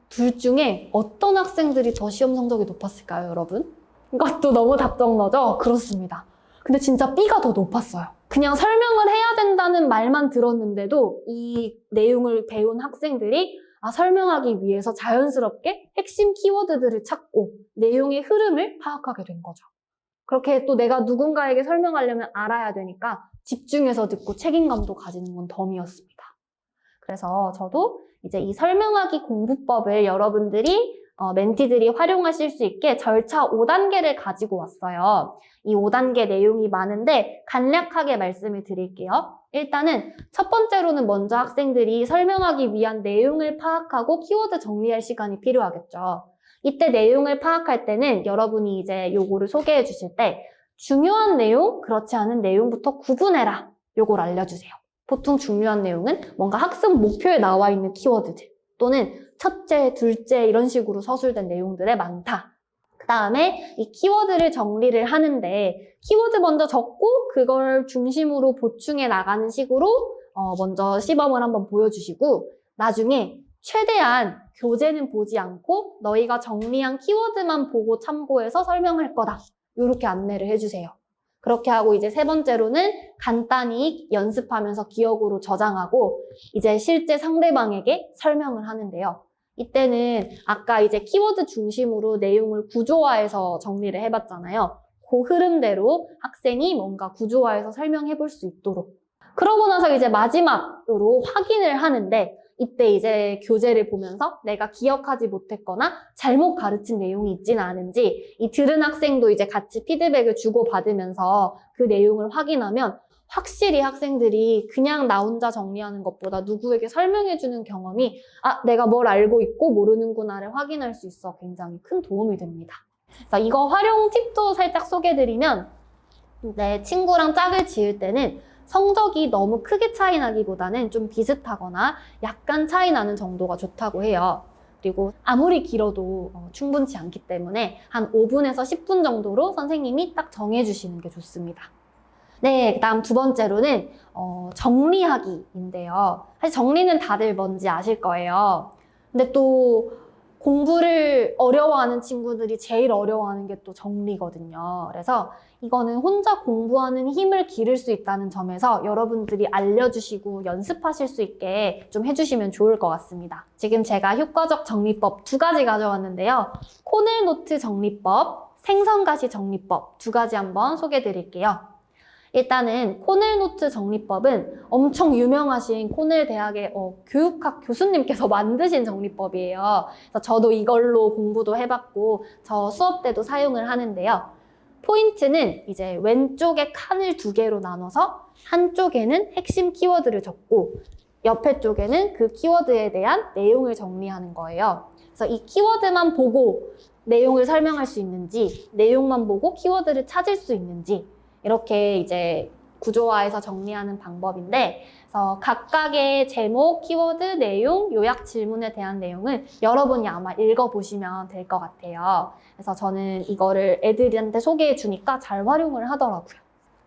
둘 중에 어떤 학생들이 더 시험 성적이 높았을까요, 여러분? 이것도 너무 답정너죠? 그렇습니다. 근데 진짜 B가 더 높았어요. 그냥 설명을 해야 된다는 말만 들었는데도 이 내용을 배운 학생들이 설명하기 위해서 자연스럽게 핵심 키워드들을 찾고 내용의 흐름을 파악하게 된 거죠. 그렇게 또 내가 누군가에게 설명하려면 알아야 되니까 집중해서 듣고 책임감도 가지는 건 덤이었습니다. 그래서 저도 이제 이 설명하기 공부법을 여러분들이 멘티들이 활용하실 수 있게 절차 5단계를 가지고 왔어요. 이 5단계 내용이 많은데 간략하게 말씀을 드릴게요. 일단은 첫 번째로는 먼저 학생들이 설명하기 위한 내용을 파악하고 키워드 정리할 시간이 필요하겠죠. 이때 내용을 파악할 때는 여러분이 이제 요거를 소개해 주실 때 중요한 내용, 그렇지 않은 내용부터 구분해라. 요걸 알려주세요. 보통 중요한 내용은 뭔가 학습 목표에 나와 있는 키워드들 또는 첫째, 둘째 이런 식으로 서술된 내용들에 많다. 그 다음에 이 키워드를 정리를 하는데 키워드 먼저 적고 그걸 중심으로 보충해 나가는 식으로 먼저 시범을 한번 보여주시고 나중에 최대한 교재는 보지 않고 너희가 정리한 키워드만 보고 참고해서 설명할 거다. 이렇게 안내를 해주세요. 그렇게 하고 이제 세 번째로는 간단히 연습하면서 기억으로 저장하고 이제 실제 상대방에게 설명을 하는데요. 이때는 아까 이제 키워드 중심으로 내용을 구조화해서 정리를 해봤잖아요. 그 흐름대로 학생이 뭔가 구조화해서 설명해 볼 수 있도록. 그러고 나서 이제 마지막으로 확인을 하는데 이때 이제 교재를 보면서 내가 기억하지 못했거나 잘못 가르친 내용이 있지는 않은지 이 들은 학생도 이제 같이 피드백을 주고받으면서 그 내용을 확인하면 확실히 학생들이 그냥 나 혼자 정리하는 것보다 누구에게 설명해주는 경험이 내가 뭘 알고 있고 모르는구나를 확인할 수 있어 굉장히 큰 도움이 됩니다. 그래서 이거 활용 팁도 살짝 소개해드리면 내 친구랑 짝을 지을 때는 성적이 너무 크게 차이 나기보다는 좀 비슷하거나 약간 차이 나는 정도가 좋다고 해요. 그리고 아무리 길어도 충분치 않기 때문에 한 5분에서 10분 정도로 선생님이 딱 정해주시는 게 좋습니다. 네, 그다음 두 번째로는 정리하기인데요. 사실 정리는 다들 뭔지 아실 거예요. 근데 또 공부를 어려워하는 친구들이 제일 어려워하는 게 또 정리거든요. 그래서 이거는 혼자 공부하는 힘을 기를 수 있다는 점에서 여러분들이 알려주시고 연습하실 수 있게 좀 해주시면 좋을 것 같습니다. 지금 제가 효과적 정리법 2가지 가져왔는데요. 코넬노트 정리법, 생성가시 정리법 2가지 한번 소개해 드릴게요. 일단은 코넬노트 정리법은 엄청 유명하신 코넬 대학의 교육학 교수님께서 만드신 정리법이에요. 그래서 저도 이걸로 공부도 해봤고 저 수업 때도 사용을 하는데요. 포인트는 이제 왼쪽에 칸을 2개로 나눠서 한쪽에는 핵심 키워드를 적고 옆에 쪽에는 그 키워드에 대한 내용을 정리하는 거예요. 그래서 이 키워드만 보고 내용을 설명할 수 있는지 내용만 보고 키워드를 찾을 수 있는지 이렇게 이제 구조화해서 정리하는 방법인데 그래서 각각의 제목, 키워드, 내용, 요약 질문에 대한 내용을 여러분이 아마 읽어보시면 될 것 같아요. 그래서 저는 이거를 애들한테 소개해 주니까 잘 활용을 하더라고요.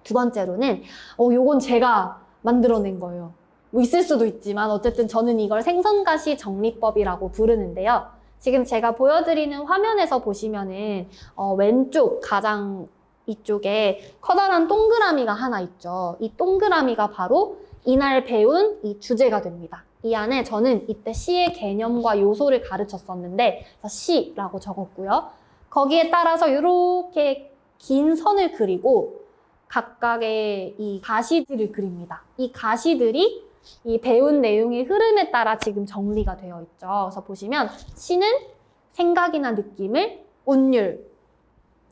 두 번째로는 요건 제가 만들어낸 거예요. 뭐 있을 수도 있지만 어쨌든 저는 이걸 생성가시 정리법이라고 부르는데요. 지금 제가 보여드리는 화면에서 보시면은 왼쪽 가장 이쪽에 커다란 동그라미가 하나 있죠. 이 동그라미가 바로 이날 배운 이 주제가 됩니다. 이 안에 저는 이때 시의 개념과 요소를 가르쳤었는데 시라고 적었고요. 거기에 따라서 이렇게 긴 선을 그리고 각각의 이 가시들을 그립니다. 이 가시들이 이 배운 내용의 흐름에 따라 지금 정리가 되어 있죠. 그래서 보시면 시는 생각이나 느낌을 운율,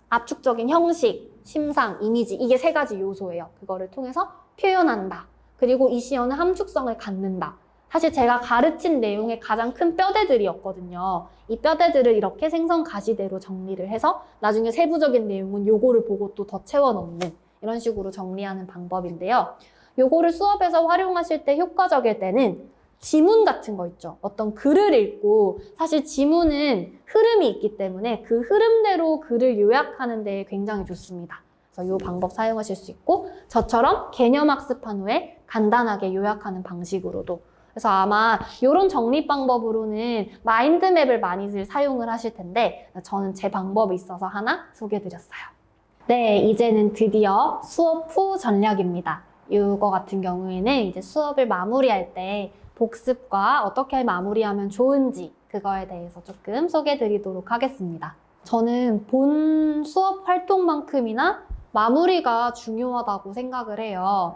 압축적인 형식, 심상, 이미지 이게 3가지 요소예요. 그거를 통해서 표현한다. 그리고 이 시어는 함축성을 갖는다. 사실 제가 가르친 내용의 가장 큰 뼈대들이었거든요. 이 뼈대들을 이렇게 생성 가시대로 정리를 해서 나중에 세부적인 내용은 요거를 보고 또 더 채워 넣는 이런 식으로 정리하는 방법인데요. 요거를 수업에서 활용하실 때 효과적일 때는 지문 같은 거 있죠. 어떤 글을 읽고 사실 지문은 흐름이 있기 때문에 그 흐름대로 글을 요약하는 데 굉장히 좋습니다. 그래서 이 방법 사용하실 수 있고 저처럼 개념 학습한 후에 간단하게 요약하는 방식으로도 그래서 아마 이런 정리 방법으로는 마인드맵을 많이들 사용을 하실 텐데 저는 제 방법이 있어서 하나 소개해드렸어요. 네, 이제는 드디어 수업 후 전략입니다. 이거 같은 경우에는 이제 수업을 마무리할 때 복습과 어떻게 마무리하면 좋은지 그거에 대해서 조금 소개해드리도록 하겠습니다. 저는 본 수업 활동만큼이나 마무리가 중요하다고 생각을 해요.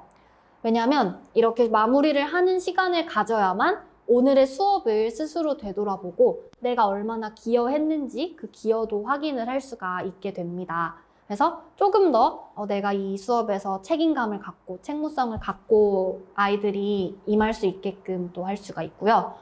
왜냐하면 이렇게 마무리를 하는 시간을 가져야만 오늘의 수업을 스스로 되돌아보고 내가 얼마나 기여했는지 그 기여도 확인을 할 수가 있게 됩니다. 그래서 조금 더 내가 이 수업에서 책임감을 갖고 책무성을 갖고 아이들이 임할 수 있게끔 또 할 수가 있고요.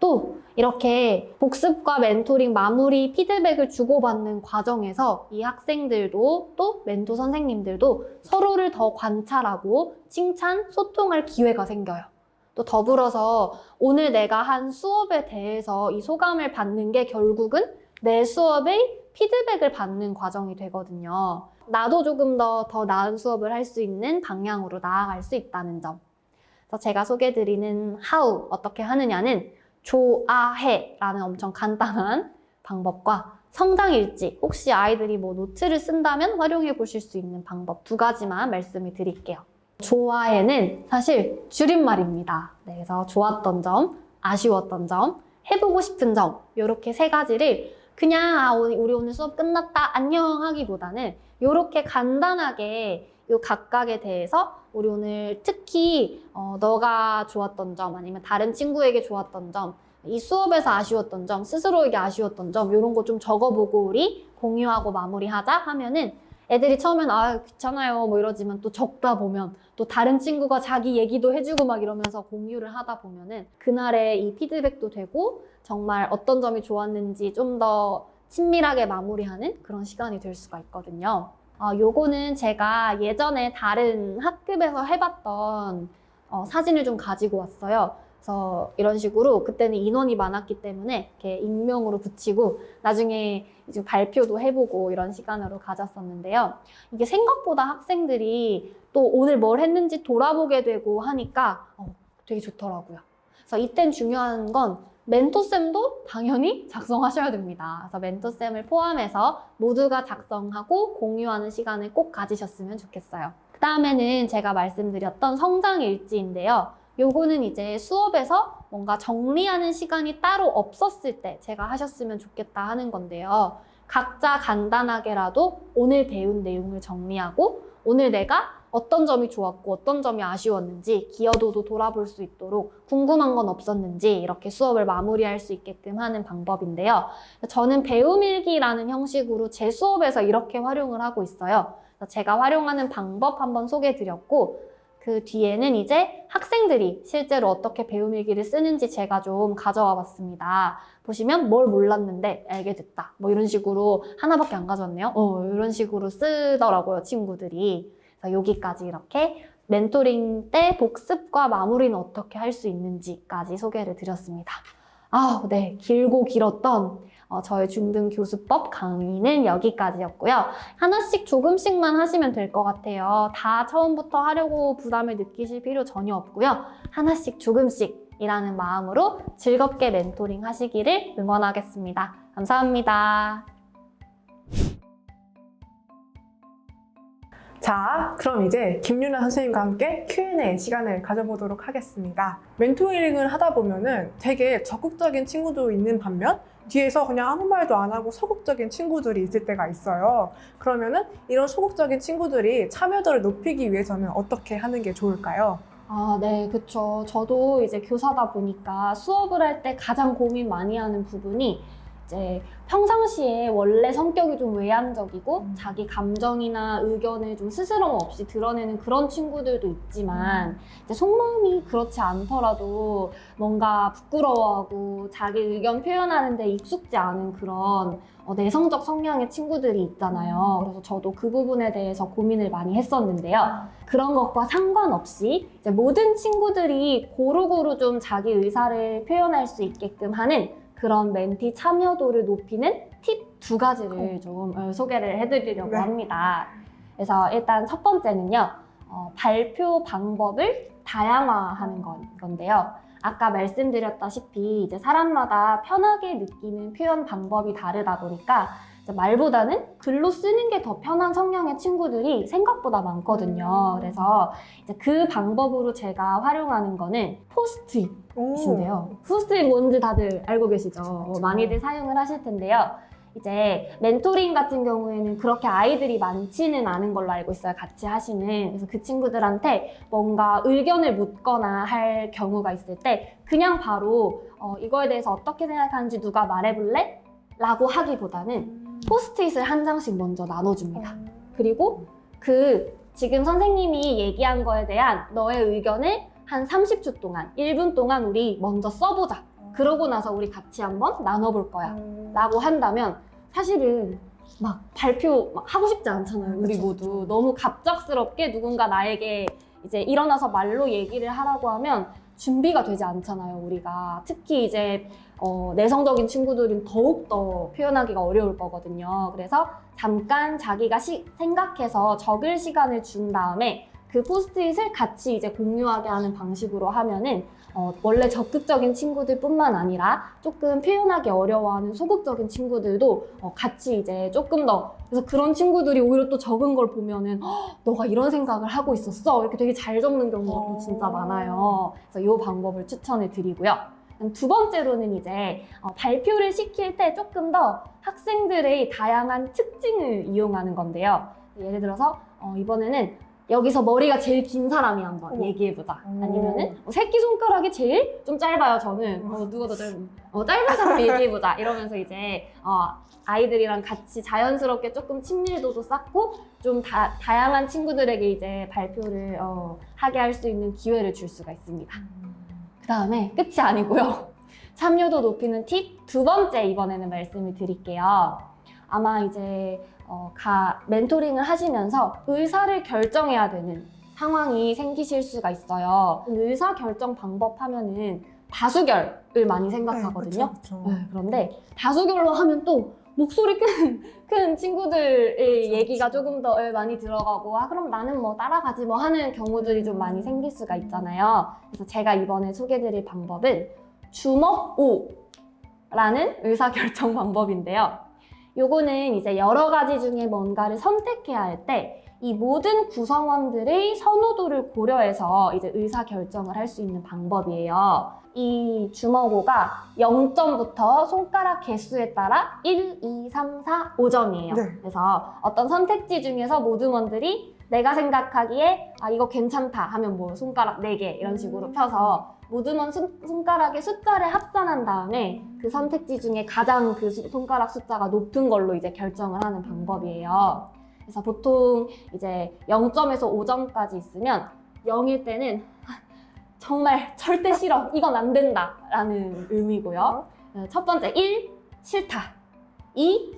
또 이렇게 복습과 멘토링 마무리 피드백을 주고받는 과정에서 이 학생들도 또 멘토 선생님들도 서로를 더 관찰하고 칭찬, 소통할 기회가 생겨요. 또 더불어서 오늘 내가 한 수업에 대해서 이 소감을 받는 게 결국은 내 수업의 피드백을 받는 과정이 되거든요. 나도 조금 더 나은 수업을 할 수 있는 방향으로 나아갈 수 있다는 점. 그래서 제가 소개해드리는 how, 어떻게 하느냐는 좋아해라는 엄청 간단한 방법과 성장일지, 혹시 아이들이 뭐 노트를 쓴다면 활용해 보실 수 있는 방법 2가지만 말씀을 드릴게요. 좋아해는 사실 줄임말입니다. 네, 그래서 좋았던 점, 아쉬웠던 점, 해보고 싶은 점 이렇게 3가지를 그냥 우리 오늘 수업 끝났다 안녕 하기보다는 이렇게 간단하게 이 각각에 대해서 우리 오늘 특히 너가 좋았던 점 아니면 다른 친구에게 좋았던 점, 이 수업에서 아쉬웠던 점, 스스로에게 아쉬웠던 점 이런 거 좀 적어보고 우리 공유하고 마무리하자 하면은 애들이 처음엔 귀찮아요 뭐 이러지만 또 적다 보면 또 다른 친구가 자기 얘기도 해주고 막 이러면서 공유를 하다 보면은 그날의 이 피드백도 되고 정말 어떤 점이 좋았는지 좀 더 친밀하게 마무리하는 그런 시간이 될 수가 있거든요. 요거는 제가 예전에 다른 학급에서 해봤던 사진을 좀 가지고 왔어요. 그래서 이런 식으로 그때는 인원이 많았기 때문에 이렇게 익명으로 붙이고 나중에 이제 발표도 해보고 이런 시간으로 가졌었는데요. 이게 생각보다 학생들이 또 오늘 뭘 했는지 돌아보게 되고 하니까 되게 좋더라고요. 그래서 이땐 중요한 건 멘토쌤도 당연히 작성하셔야 됩니다. 그래서 멘토쌤을 포함해서 모두가 작성하고 공유하는 시간을 꼭 가지셨으면 좋겠어요. 그 다음에는 제가 말씀드렸던 성장일지인데요. 요거는 이제 수업에서 뭔가 정리하는 시간이 따로 없었을 때 제가 하셨으면 좋겠다 하는 건데요. 각자 간단하게라도 오늘 배운 내용을 정리하고 오늘 내가 어떤 점이 좋았고 어떤 점이 아쉬웠는지 기여도도 돌아볼 수 있도록 궁금한 건 없었는지 이렇게 수업을 마무리할 수 있게끔 하는 방법인데요. 저는 배움일기라는 형식으로 제 수업에서 이렇게 활용을 하고 있어요. 제가 활용하는 방법 한번 소개해드렸고 그 뒤에는 이제 학생들이 실제로 어떻게 배움일기를 쓰는지 제가 좀 가져와 봤습니다. 보시면 뭘 몰랐는데 알게 됐다. 뭐 이런 식으로 하나밖에 안 가져왔네요. 이런 식으로 쓰더라고요, 친구들이. 그래서 여기까지 이렇게 멘토링 때 복습과 마무리는 어떻게 할 수 있는지까지 소개를 드렸습니다. 네. 길고 길었던 저의 중등교수법 강의는 여기까지였고요. 하나씩 조금씩만 하시면 될 것 같아요. 다 처음부터 하려고 부담을 느끼실 필요 전혀 없고요. 하나씩 조금씩 이라는 마음으로 즐겁게 멘토링 하시기를 응원하겠습니다. 감사합니다. 자, 그럼 이제 김유나 선생님과 함께 Q&A 시간을 가져보도록 하겠습니다. 멘토링을 하다 보면은 되게 적극적인 친구도 있는 반면 뒤에서 그냥 아무 말도 안 하고 소극적인 친구들이 있을 때가 있어요. 그러면은 이런 소극적인 친구들이 참여도를 높이기 위해서는 어떻게 하는 게 좋을까요? 네, 그쵸. 저도 이제 교사다 보니까 수업을 할 때 가장 고민 많이 하는 부분이 이제 평상시에 원래 성격이 좀 외향적이고 자기 감정이나 의견을 좀 스스럼 없이 드러내는 그런 친구들도 있지만 이제 속마음이 그렇지 않더라도 뭔가 부끄러워하고 자기 의견 표현하는데 익숙지 않은 그런 내성적 성향의 친구들이 있잖아요. 그래서 저도 그 부분에 대해서 고민을 많이 했었는데요. 그런 것과 상관없이 이제 모든 친구들이 고루고루 좀 자기 의사를 표현할 수 있게끔 하는 그런 멘티 참여도를 높이는 팁 2가지를 좀 소개를 해드리려고 합니다. 그래서 일단 첫 번째는요, 발표 방법을 다양화하는 건데요. 아까 말씀드렸다시피 이제 사람마다 편하게 느끼는 표현 방법이 다르다 보니까 이제 말보다는 글로 쓰는 게 더 편한 성향의 친구들이 생각보다 많거든요. 그래서 이제 그 방법으로 제가 활용하는 거는 포스트잇인데요. 포스트잇 뭔지 다들 알고 계시죠? 많이들 사용을 하실 텐데요. 이제 멘토링 같은 경우에는 그렇게 아이들이 많지는 않은 걸로 알고 있어요. 같이 하시는. 그래서 그 친구들한테 뭔가 의견을 묻거나 할 경우가 있을 때 그냥 바로 이거에 대해서 어떻게 생각하는지 누가 말해볼래? 라고 하기보다는 포스트잇을 한 장씩 먼저 나눠줍니다. 그리고 지금 선생님이 얘기한 거에 대한 너의 의견을 한 30초 동안, 1분 동안 우리 먼저 써보자. 그러고 나서 우리 같이 한번 나눠볼 거야. 라고 한다면 사실은 막 발표 막 하고 싶지 않잖아요. 우리 모두. 너무 갑작스럽게 누군가 나에게 이제 일어나서 말로 얘기를 하라고 하면 준비가 되지 않잖아요, 우리가. 특히 이제 내성적인 친구들은 더욱더 표현하기가 어려울 거거든요. 그래서 잠깐 자기가 생각해서 적을 시간을 준 다음에 그 포스트잇을 같이 이제 공유하게 하는 방식으로 하면은 원래 적극적인 친구들 뿐만 아니라 조금 표현하기 어려워하는 소극적인 친구들도 같이 이제 조금 더, 그래서 그런 친구들이 오히려 또 적은 걸 보면은 너가 이런 생각을 하고 있었어? 이렇게 되게 잘 적는 경우가 진짜 많아요. 그래서 이 방법을 추천을 드리고요. 두 번째로는 이제 발표를 시킬 때 조금 더 학생들의 다양한 특징을 이용하는 건데요. 예를 들어서 이번에는 여기서 머리가 제일 긴 사람이 한번 얘기해보자. 아니면은 새끼손가락이 제일 좀 짧아요, 저는. 누가 더 짧은? 짧은 사람이 얘기해보자. 이러면서 이제 아이들이랑 같이 자연스럽게 조금 친밀도도 쌓고 좀 다양한 친구들에게 이제 발표를 하게 할 수 있는 기회를 줄 수가 있습니다. 그 다음에 끝이 아니고요. 참여도 높이는 팁 두 번째 이번에는 말씀을 드릴게요. 아마 이제 멘토링을 하시면서 의사를 결정해야 되는 상황이 생기실 수가 있어요. 의사 결정 방법 하면은 다수결을 많이 생각하거든요. 네, 그쵸. 네, 그런데 다수결로 하면 또 목소리 큰 친구들의 얘기가 조금 더 많이 들어가고 그럼 나는 뭐 따라가지 뭐 하는 경우들이 좀 많이 생길 수가 있잖아요. 그래서 제가 이번에 소개드릴 방법은 주먹5라는 의사결정 방법인데요. 요거는 이제 여러 가지 중에 뭔가를 선택해야 할 때 이 모든 구성원들의 선호도를 고려해서 이제 의사결정을 할 수 있는 방법이에요. 이 주먹5가 0점부터 손가락 개수에 따라 1, 2, 3, 4, 5점이에요. 네. 그래서 어떤 선택지 중에서 모두원들이 내가 생각하기에 이거 괜찮다 하면 뭐 손가락 4개 이런 식으로 펴서 모두원 손가락의 숫자를 합산한 다음에 그 선택지 중에 가장 그 손가락 숫자가 높은 걸로 이제 결정을 하는 방법이에요. 그래서 보통 이제 0점에서 5점까지 있으면 0일 때는 정말 절대 싫어, 이건 안 된다 라는 의미고요. 첫 번째 1. 싫다. 2.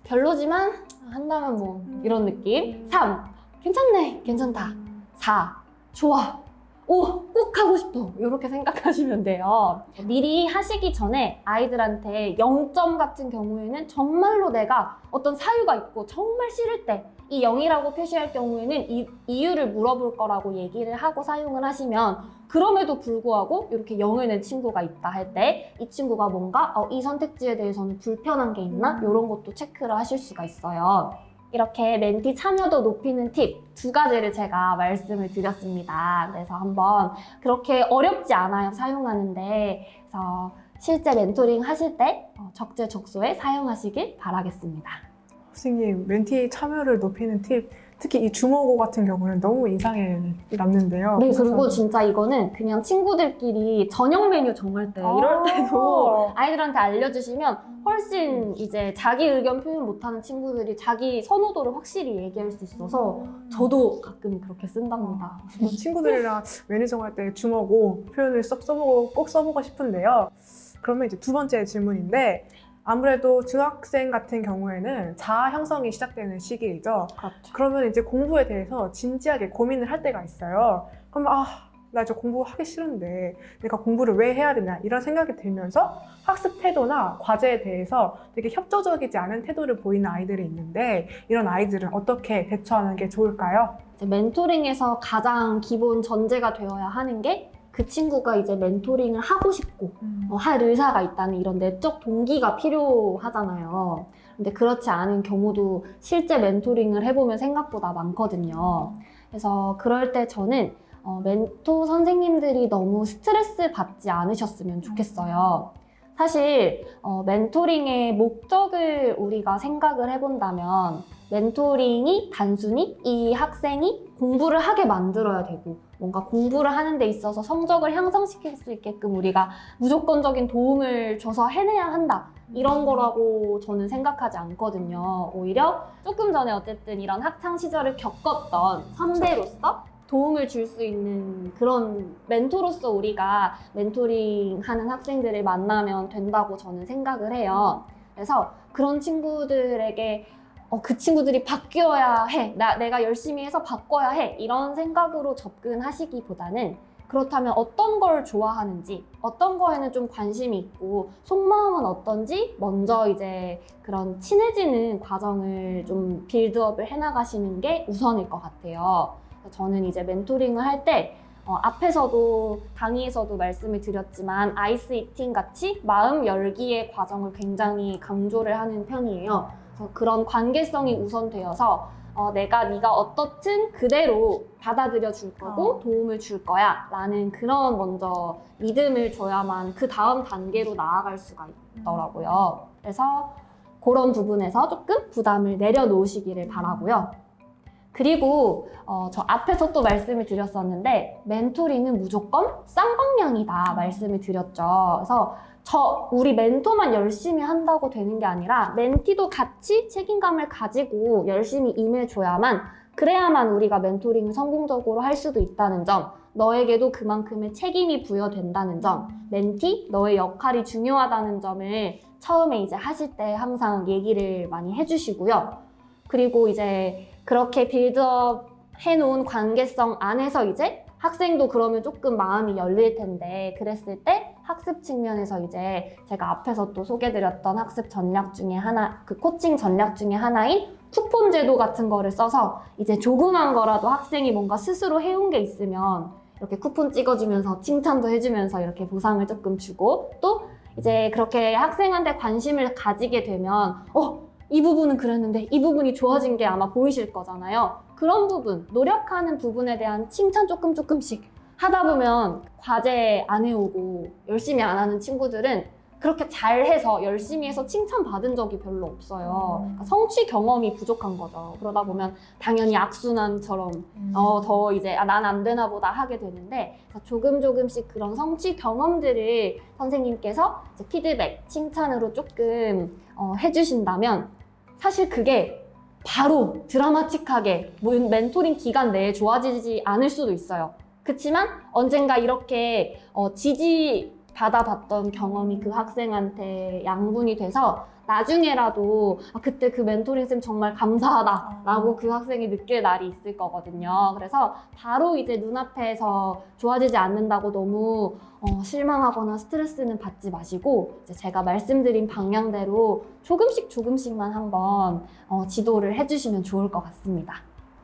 별로지만 한다면 뭐 이런 느낌. 3. 괜찮네, 괜찮다. 4. 좋아. 5. 꼭 하고 싶어. 이렇게 생각하시면 돼요. 미리 하시기 전에 아이들한테 0점 같은 경우에는 정말로 내가 어떤 사유가 있고 정말 싫을 때 이 0이라고 표시할 경우에는 이유를 물어볼 거라고 얘기를 하고 사용을 하시면 그럼에도 불구하고 이렇게 0을 낸 친구가 있다 할 때 이 친구가 뭔가 이 선택지에 대해서는 불편한 게 있나? 이런 것도 체크를 하실 수가 있어요. 이렇게 멘티 참여도 높이는 팁 두 가지를 제가 말씀을 드렸습니다. 그래서 한번 그렇게 어렵지 않아요, 사용하는데. 그래서 실제 멘토링 하실 때 적재적소에 사용하시길 바라겠습니다. 선생님, 멘티 참여를 높이는 팁, 특히 이 주먹5 같은 경우는 너무 인상에 남는데요. 네, 그리고 진짜 이거는 그냥 친구들끼리 저녁 메뉴 정할 때 이럴 때도 아이들한테 알려주시면 훨씬 이제 자기 의견 표현 못하는 친구들이 자기 선호도를 확실히 얘기할 수 있어서 저도 가끔 그렇게 쓴답니다. 친구들이랑 메뉴 정할 때 주먹5 표현을 꼭 써보고 싶은데요. 그러면 이제 두 번째 질문인데, 아무래도 중학생 같은 경우에는 자아 형성이 시작되는 시기이죠. 그렇죠. 그러면 이제 공부에 대해서 진지하게 고민을 할 때가 있어요. 그러면 나 이제 공부하기 싫은데 내가 공부를 왜 해야 되나 이런 생각이 들면서 학습 태도나 과제에 대해서 되게 협조적이지 않은 태도를 보이는 아이들이 있는데 이런 아이들은 어떻게 대처하는 게 좋을까요? 멘토링에서 가장 기본 전제가 되어야 하는 게 그 친구가 이제 멘토링을 하고 싶고 할 의사가 있다는 이런 내적 동기가 필요하잖아요. 근데 그렇지 않은 경우도 실제 멘토링을 해보면 생각보다 많거든요. 그래서 그럴 때 저는 멘토 선생님들이 너무 스트레스 받지 않으셨으면 좋겠어요. 사실 멘토링의 목적을 우리가 생각을 해본다면 멘토링이 단순히 이 학생이 공부를 하게 만들어야 되고 뭔가 공부를 하는 데 있어서 성적을 향상시킬 수 있게끔 우리가 무조건적인 도움을 줘서 해내야 한다. 이런 거라고 저는 생각하지 않거든요. 오히려 조금 전에 어쨌든 이런 학창 시절을 겪었던 선배로서 도움을 줄 수 있는 그런 멘토로서 우리가 멘토링 하는 학생들을 만나면 된다고 저는 생각을 해요. 그래서 그런 친구들에게 그 친구들이 바뀌어야 해. 내가 열심히 해서 바꿔야 해. 이런 생각으로 접근하시기보다는 그렇다면 어떤 걸 좋아하는지, 어떤 거에는 좀 관심이 있고, 속마음은 어떤지 먼저 이제 그런 친해지는 과정을 좀 빌드업을 해나가시는 게 우선일 것 같아요. 저는 이제 멘토링을 할 때 앞에서도 강의에서도 말씀을 드렸지만 아이스 이팅 같이 마음 열기의 과정을 굉장히 강조를 하는 편이에요. 그래서 그런 관계성이 우선되어서 네가 어떻든 그대로 받아들여 줄 거고 도움을 줄 거야 라는 그런 먼저 믿음을 줘야만 그 다음 단계로 나아갈 수가 있더라고요. 그래서 그런 부분에서 조금 부담을 내려놓으시기를 바라고요. 그리고 저 앞에서 또 말씀을 드렸었는데 멘토링은 무조건 쌍방향이다 말씀을 드렸죠. 그래서 우리 멘토만 열심히 한다고 되는 게 아니라 멘티도 같이 책임감을 가지고 열심히 임해줘야만 그래야만 우리가 멘토링을 성공적으로 할 수도 있다는 점, 너에게도 그만큼의 책임이 부여된다는 점, 멘티, 너의 역할이 중요하다는 점을 처음에 이제 하실 때 항상 얘기를 많이 해주시고요. 그리고 이제 그렇게 빌드업 해놓은 관계성 안에서 이제 학생도 그러면 조금 마음이 열릴 텐데 그랬을 때 학습 측면에서 이제 제가 앞에서 또 소개드렸던 학습 전략 중에 하나, 그 코칭 전략 중에 하나인 쿠폰 제도 같은 거를 써서 이제 조그만 거라도 학생이 뭔가 스스로 해온 게 있으면 이렇게 쿠폰 찍어주면서 칭찬도 해주면서 이렇게 보상을 조금 주고 또 이제 그렇게 학생한테 관심을 가지게 되면 이 부분은 그랬는데 이 부분이 좋아진 게 아마 보이실 거잖아요. 그런 부분, 노력하는 부분에 대한 칭찬 조금씩 하다 보면 과제 안 해오고 열심히 안 하는 친구들은 그렇게 잘해서 열심히 해서 칭찬받은 적이 별로 없어요. 그러니까 성취 경험이 부족한 거죠. 그러다 보면 당연히 악순환처럼 더 이제 난 안 되나 보다 하게 되는데 조금씩 그런 성취 경험들을 선생님께서 이제 피드백, 칭찬으로 조금 해주신다면 사실 그게 바로 드라마틱하게 멘토링 기간 내에 좋아지지 않을 수도 있어요. 그치만 언젠가 이렇게 지지 받아봤던 경험이 그 학생한테 양분이 돼서 나중에라도 그때 그 멘토링 쌤 정말 감사하다라고 그 학생이 느낄 날이 있을 거거든요. 그래서 바로 이제 눈앞에서 좋아지지 않는다고 너무 실망하거나 스트레스는 받지 마시고 이제 제가 말씀드린 방향대로 조금씩만 한번 지도를 해주시면 좋을 것 같습니다.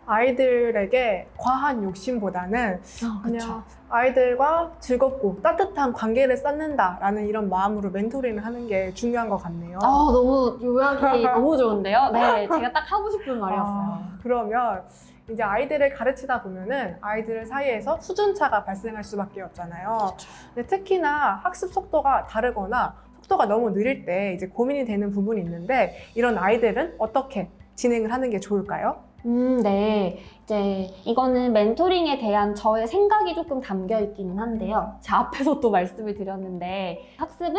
아이들에게 과한 욕심보다는 그냥 아이들과 즐겁고 따뜻한 관계를 쌓는다라는 이런 마음으로 멘토링을 하는 게 중요한 것 같네요. 너무 요약이 너무 좋은데요? 네, 제가 딱 하고 싶은 말이었어요. 그러면 이제 아이들을 가르치다 보면은 아이들 사이에서 수준차가 발생할 수밖에 없잖아요. 근데 특히나 학습 속도가 다르거나 속도가 너무 느릴 때 이제 고민이 되는 부분이 있는데 이런 아이들은 어떻게 진행을 하는 게 좋을까요? 네. 이제 이거는 멘토링에 대한 저의 생각이 조금 담겨 있기는 한데요. 제 앞에서 또 말씀을 드렸는데 학습은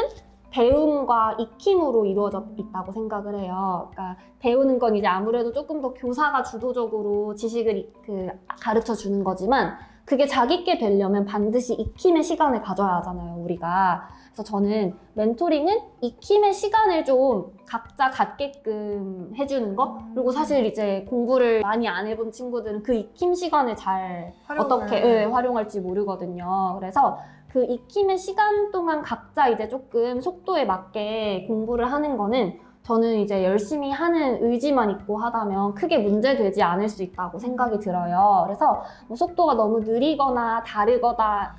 배움과 익힘으로 이루어져 있다고 생각을 해요. 그러니까 배우는 건 이제 아무래도 조금 더 교사가 주도적으로 지식을 가르쳐 주는 거지만 그게 자기께 되려면 반드시 익힘의 시간을 가져야 하잖아요, 우리가. 그래서 저는 멘토링은 익힘의 시간을 좀 각자 갖게끔 해주는 거. 그리고 사실 이제 공부를 많이 안 해본 친구들은 그 익힘 시간을 잘 어떻게 활용할지 모르거든요. 그래서 그 익힘의 시간 동안 각자 이제 조금 속도에 맞게 공부를 하는 거는 저는 이제 열심히 하는 의지만 있고 하다면 크게 문제되지 않을 수 있다고 생각이 들어요. 그래서 뭐 속도가 너무 느리거나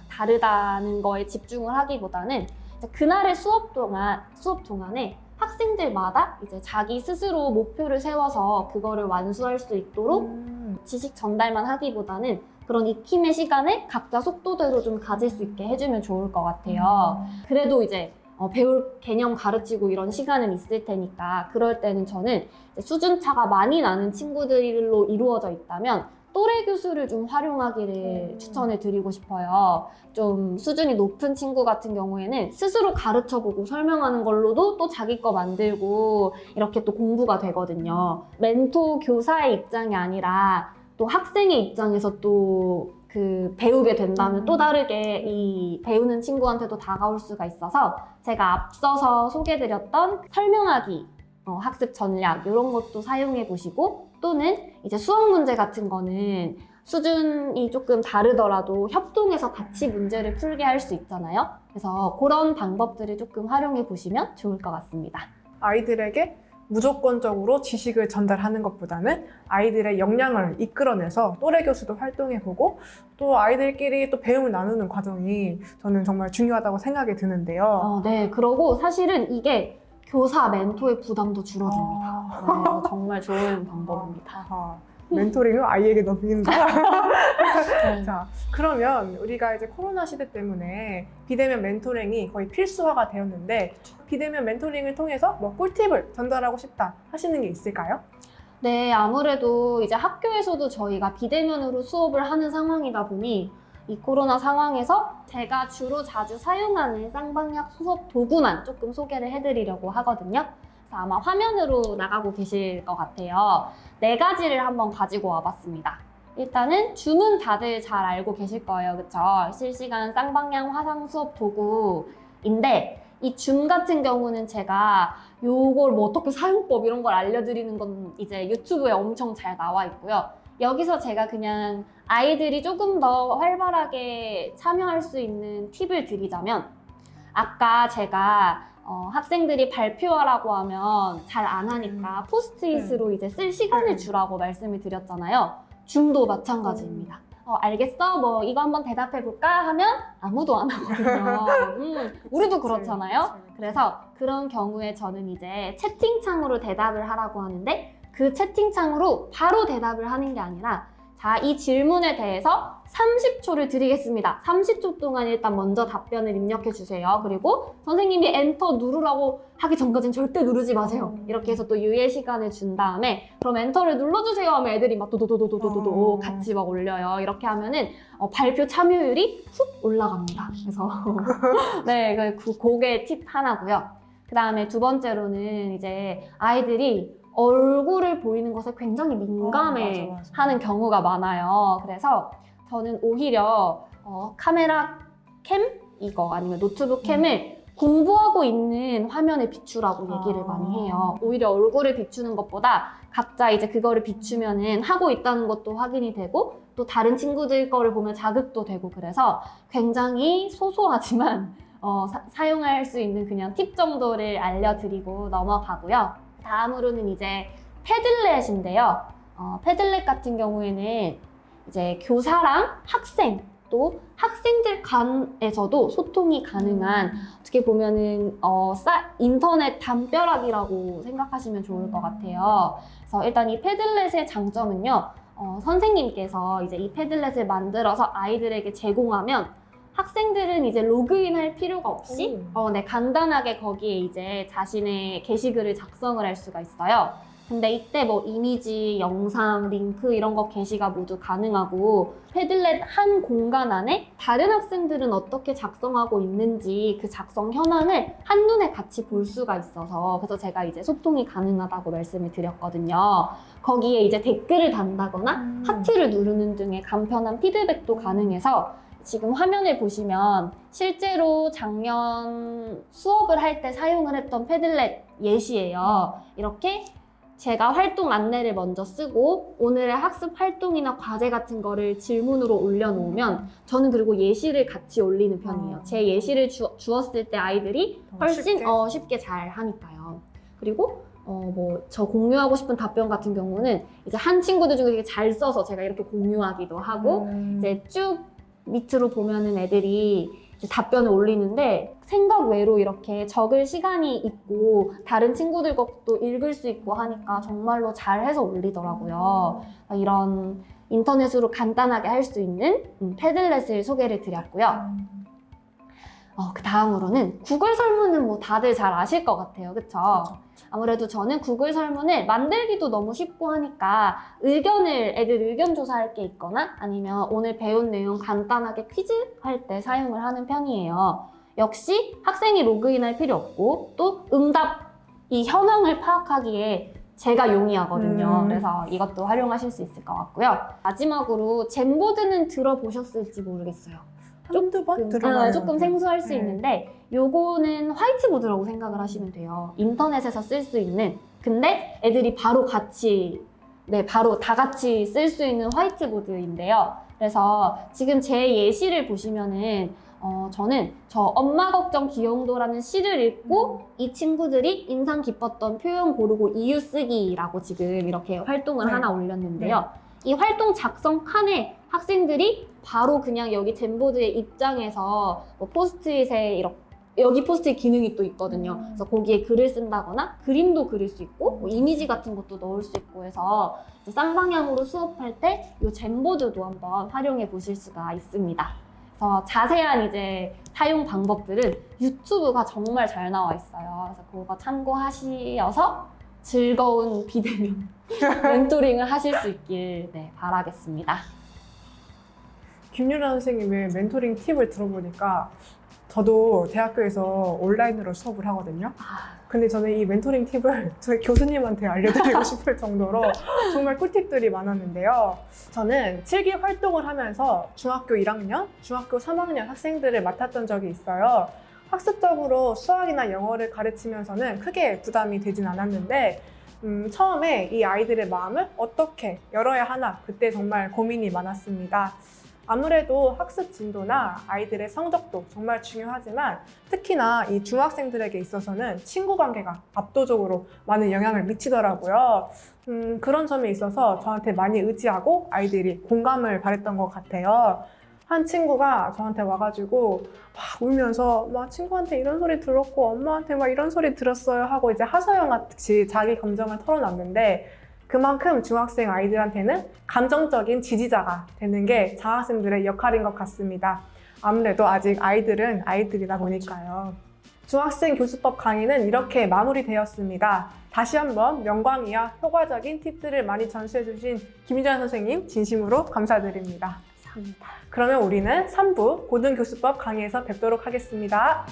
다르다는 거에 집중을 하기보다는 이제 그날의 수업 동안에 학생들마다 이제 자기 스스로 목표를 세워서 그거를 완수할 수 있도록 지식 전달만 하기보다는 그런 익힘의 시간을 각자 속도대로 좀 가질 수 있게 해주면 좋을 것 같아요. 그래도 이제 배울 개념 가르치고 이런 시간은 있을 테니까 그럴 때는 저는 이제 수준차가 많이 나는 친구들로 이루어져 있다면 또래 교수를 좀 활용하기를 추천을 드리고 싶어요. 좀 수준이 높은 친구 같은 경우에는 스스로 가르쳐보고 설명하는 걸로도 또 자기 거 만들고 이렇게 또 공부가 되거든요. 멘토 교사의 입장이 아니라 또 학생의 입장에서 또 그 배우게 된다면 또 다르게 이 배우는 친구한테도 다가올 수가 있어서 제가 앞서서 소개드렸던 설명하기, 학습 전략 이런 것도 사용해 보시고 또는 이제 수학 문제 같은 거는 수준이 조금 다르더라도 협동해서 같이 문제를 풀게 할 수 있잖아요. 그래서 그런 방법들을 조금 활용해 보시면 좋을 것 같습니다. 아이들에게 무조건적으로 지식을 전달하는 것보다는 아이들의 역량을 이끌어내서 또래 교수도 활동해보고 또 아이들끼리 또 배움을 나누는 과정이 저는 정말 중요하다고 생각이 드는데요. 네, 그러고 사실은 이게 교사, 멘토의 부담도 줄어듭니다. 네, 정말 좋은 방법입니다. 멘토링을 아이에게 넘긴다? 자, 그러면 우리가 이제 코로나 시대 때문에 비대면 멘토링이 거의 필수화가 되었는데 비대면 멘토링을 통해서 뭐 꿀팁을 전달하고 싶다 하시는 게 있을까요? 네, 아무래도 이제 학교에서도 저희가 비대면으로 수업을 하는 상황이다 보니 이 코로나 상황에서 제가 주로 자주 사용하는 쌍방향 수업 도구만 조금 소개를 해드리려고 하거든요. 그래서 아마 화면으로 나가고 계실 것 같아요. 4가지를 한번 가지고 와봤습니다. 일단은 줌은 다들 잘 알고 계실 거예요. 그쵸? 실시간 쌍방향 화상 수업 도구인데 이 줌 같은 경우는 제가 요걸 뭐 어떻게 사용법 이런 걸 알려드리는 건 이제 유튜브에 엄청 잘 나와 있고요. 여기서 제가 그냥 아이들이 조금 더 활발하게 참여할 수 있는 팁을 드리자면 아까 제가 학생들이 발표하라고 하면 잘 안 하니까 포스트잇으로 이제 쓸 시간을 주라고 말씀을 드렸잖아요. 줌도 마찬가지입니다. 알겠어? 뭐 이거 한번 대답해볼까? 하면 아무도 안 하거든요. 우리도 그렇잖아요. 그래서 그런 경우에 저는 이제 채팅창으로 대답을 하라고 하는데 그 채팅창으로 바로 대답을 하는 게 아니라 자, 이 질문에 대해서 30초를 드리겠습니다. 30초 동안 일단 먼저 답변을 입력해 주세요. 그리고 선생님이 엔터 누르라고 하기 전까지는 절대 누르지 마세요. 이렇게 해서 또 유예 시간을 준 다음에 그럼 엔터를 눌러주세요 하면 애들이 막 도도도도도도도 같이 막 올려요. 이렇게 하면은 발표 참여율이 훅 올라갑니다. 그래서 네, 그게 팁 하나고요. 그 다음에 두 번째로는 이제 아이들이 얼굴을 보이는 것에 굉장히 민감해 맞아. 하는 경우가 많아요. 그래서 저는 오히려 카메라 캠 이거 아니면 노트북 캠을 공부하고 있는 화면에 비추라고 얘기를 많이 해요. 오히려 얼굴을 비추는 것보다 각자 이제 그거를 비추면은 하고 있다는 것도 확인이 되고 또 다른 친구들 거를 보면 자극도 되고 그래서 굉장히 소소하지만 사용할 수 있는 그냥 팁 정도를 알려드리고 넘어가고요. 다음으로는 이제 패들렛인데요. 패들렛 같은 경우에는 이제 교사랑 학생 또 학생들 간에서도 소통이 가능한 어떻게 보면은 인터넷 담벼락이라고 생각하시면 좋을 것 같아요. 그래서 일단 이 패들렛의 장점은요. 선생님께서 이제 이 패들렛을 만들어서 아이들에게 제공하면 학생들은 이제 로그인 할 필요가 없이 간단하게 거기에 이제 자신의 게시글을 작성을 할 수가 있어요. 근데 이때 뭐 이미지, 영상, 링크 이런 거 게시가 모두 가능하고 패들렛 한 공간 안에 다른 학생들은 어떻게 작성하고 있는지 그 작성 현황을 한눈에 같이 볼 수가 있어서 그래서 제가 이제 소통이 가능하다고 말씀을 드렸거든요. 거기에 이제 댓글을 단다거나 하트를 누르는 등의 간편한 피드백도 가능해서 지금 화면을 보시면 실제로 작년 수업을 할 때 사용을 했던 패들렛 예시예요. 이렇게 제가 활동 안내를 먼저 쓰고 오늘의 학습 활동이나 과제 같은 거를 질문으로 올려놓으면 저는 그리고 예시를 같이 올리는 편이에요. 제 예시를 주었을 때 아이들이 훨씬 쉽게 잘 하니까요. 그리고 저 공유하고 싶은 답변 같은 경우는 이제 한 친구들 중에 되게 잘 써서 제가 이렇게 공유하기도 하고, 이제 쭉 밑으로 보면은 애들이 이제 답변을 올리는데 생각 외로 이렇게 적을 시간이 있고 다른 친구들 것도 읽을 수 있고 하니까 정말로 잘해서 올리더라고요. 이런 인터넷으로 간단하게 할 수 있는 패들렛을 소개를 드렸고요. 그 다음으로는 구글 설문은 뭐 다들 잘 아실 것 같아요. 그쵸? 아무래도 저는 구글 설문을 만들기도 너무 쉽고 하니까 애들 의견 조사할 게 있거나 아니면 오늘 배운 내용 간단하게 퀴즈 할 때 사용을 하는 편이에요. 역시 학생이 로그인할 필요 없고 또 응답, 이 현황을 파악하기에 제가 용이하거든요. 그래서 이것도 활용하실 수 있을 것 같고요. 마지막으로 젠보드는 들어보셨을지 모르겠어요. 한두 번 들어봐요. 조금 생소할 수 있는데 요거는 화이트보드라고 생각을 하시면 돼요. 인터넷에서 쓸 수 있는, 근데 애들이 바로 다 같이 쓸 수 있는 화이트보드인데요. 그래서 지금 제 예시를 보시면은 저는 저 엄마 걱정 기영도라는 시를 읽고 이 친구들이 인상 깊었던 표현 고르고 이유 쓰기라고 지금 이렇게 활동을 하나 올렸는데요. 이 활동 작성 칸에 학생들이 바로 그냥 여기 젠보드의 입장에서 포스트잇에 여기 포스트잇 기능이 또 있거든요. 그래서 거기에 글을 쓴다거나 그림도 그릴 수 있고 이미지 같은 것도 넣을 수 있고 해서 이제 쌍방향으로 수업할 때 이 젠보드도 한번 활용해 보실 수가 있습니다. 그래서 자세한 이제 사용 방법들은 유튜브가 정말 잘 나와 있어요. 그래서 그거 참고하셔서 즐거운 비대면 멘토링을 하실 수 있길 바라겠습니다. 김유라 선생님의 멘토링 팁을 들어보니까 저도 대학교에서 온라인으로 수업을 하거든요. 근데 저는 이 멘토링 팁을 저희 교수님한테 알려드리고 싶을 정도로 정말 꿀팁들이 많았는데요. 저는 7기 활동을 하면서 중학교 1학년, 중학교 3학년 학생들을 맡았던 적이 있어요. 학습적으로 수학이나 영어를 가르치면서는 크게 부담이 되진 않았는데 처음에 이 아이들의 마음을 어떻게 열어야 하나 그때 정말 고민이 많았습니다. 아무래도 학습 진도나 아이들의 성적도 정말 중요하지만 특히나 이 중학생들에게 있어서는 친구 관계가 압도적으로 많은 영향을 미치더라고요. 그런 점에 있어서 저한테 많이 의지하고 아이들이 공감을 바랬던 것 같아요. 한 친구가 저한테 와가지고 막 울면서 막 친구한테 이런 소리 들었고 엄마한테 막 이런 소리 들었어요 하고 이제 하소연 같이 자기 감정을 털어놨는데 그만큼 중학생 아이들한테는 감정적인 지지자가 되는 게 장학생들의 역할인 것 같습니다. 아무래도 아직 아이들은 아이들이다 보니까요. 중학생 교수법 강의는 이렇게 마무리되었습니다. 다시 한번 명광이와 효과적인 팁들을 많이 전수해주신 김유전 선생님 진심으로 감사드립니다. 감사합니다. 그러면 우리는 3부 고등교수법 강의에서 뵙도록 하겠습니다.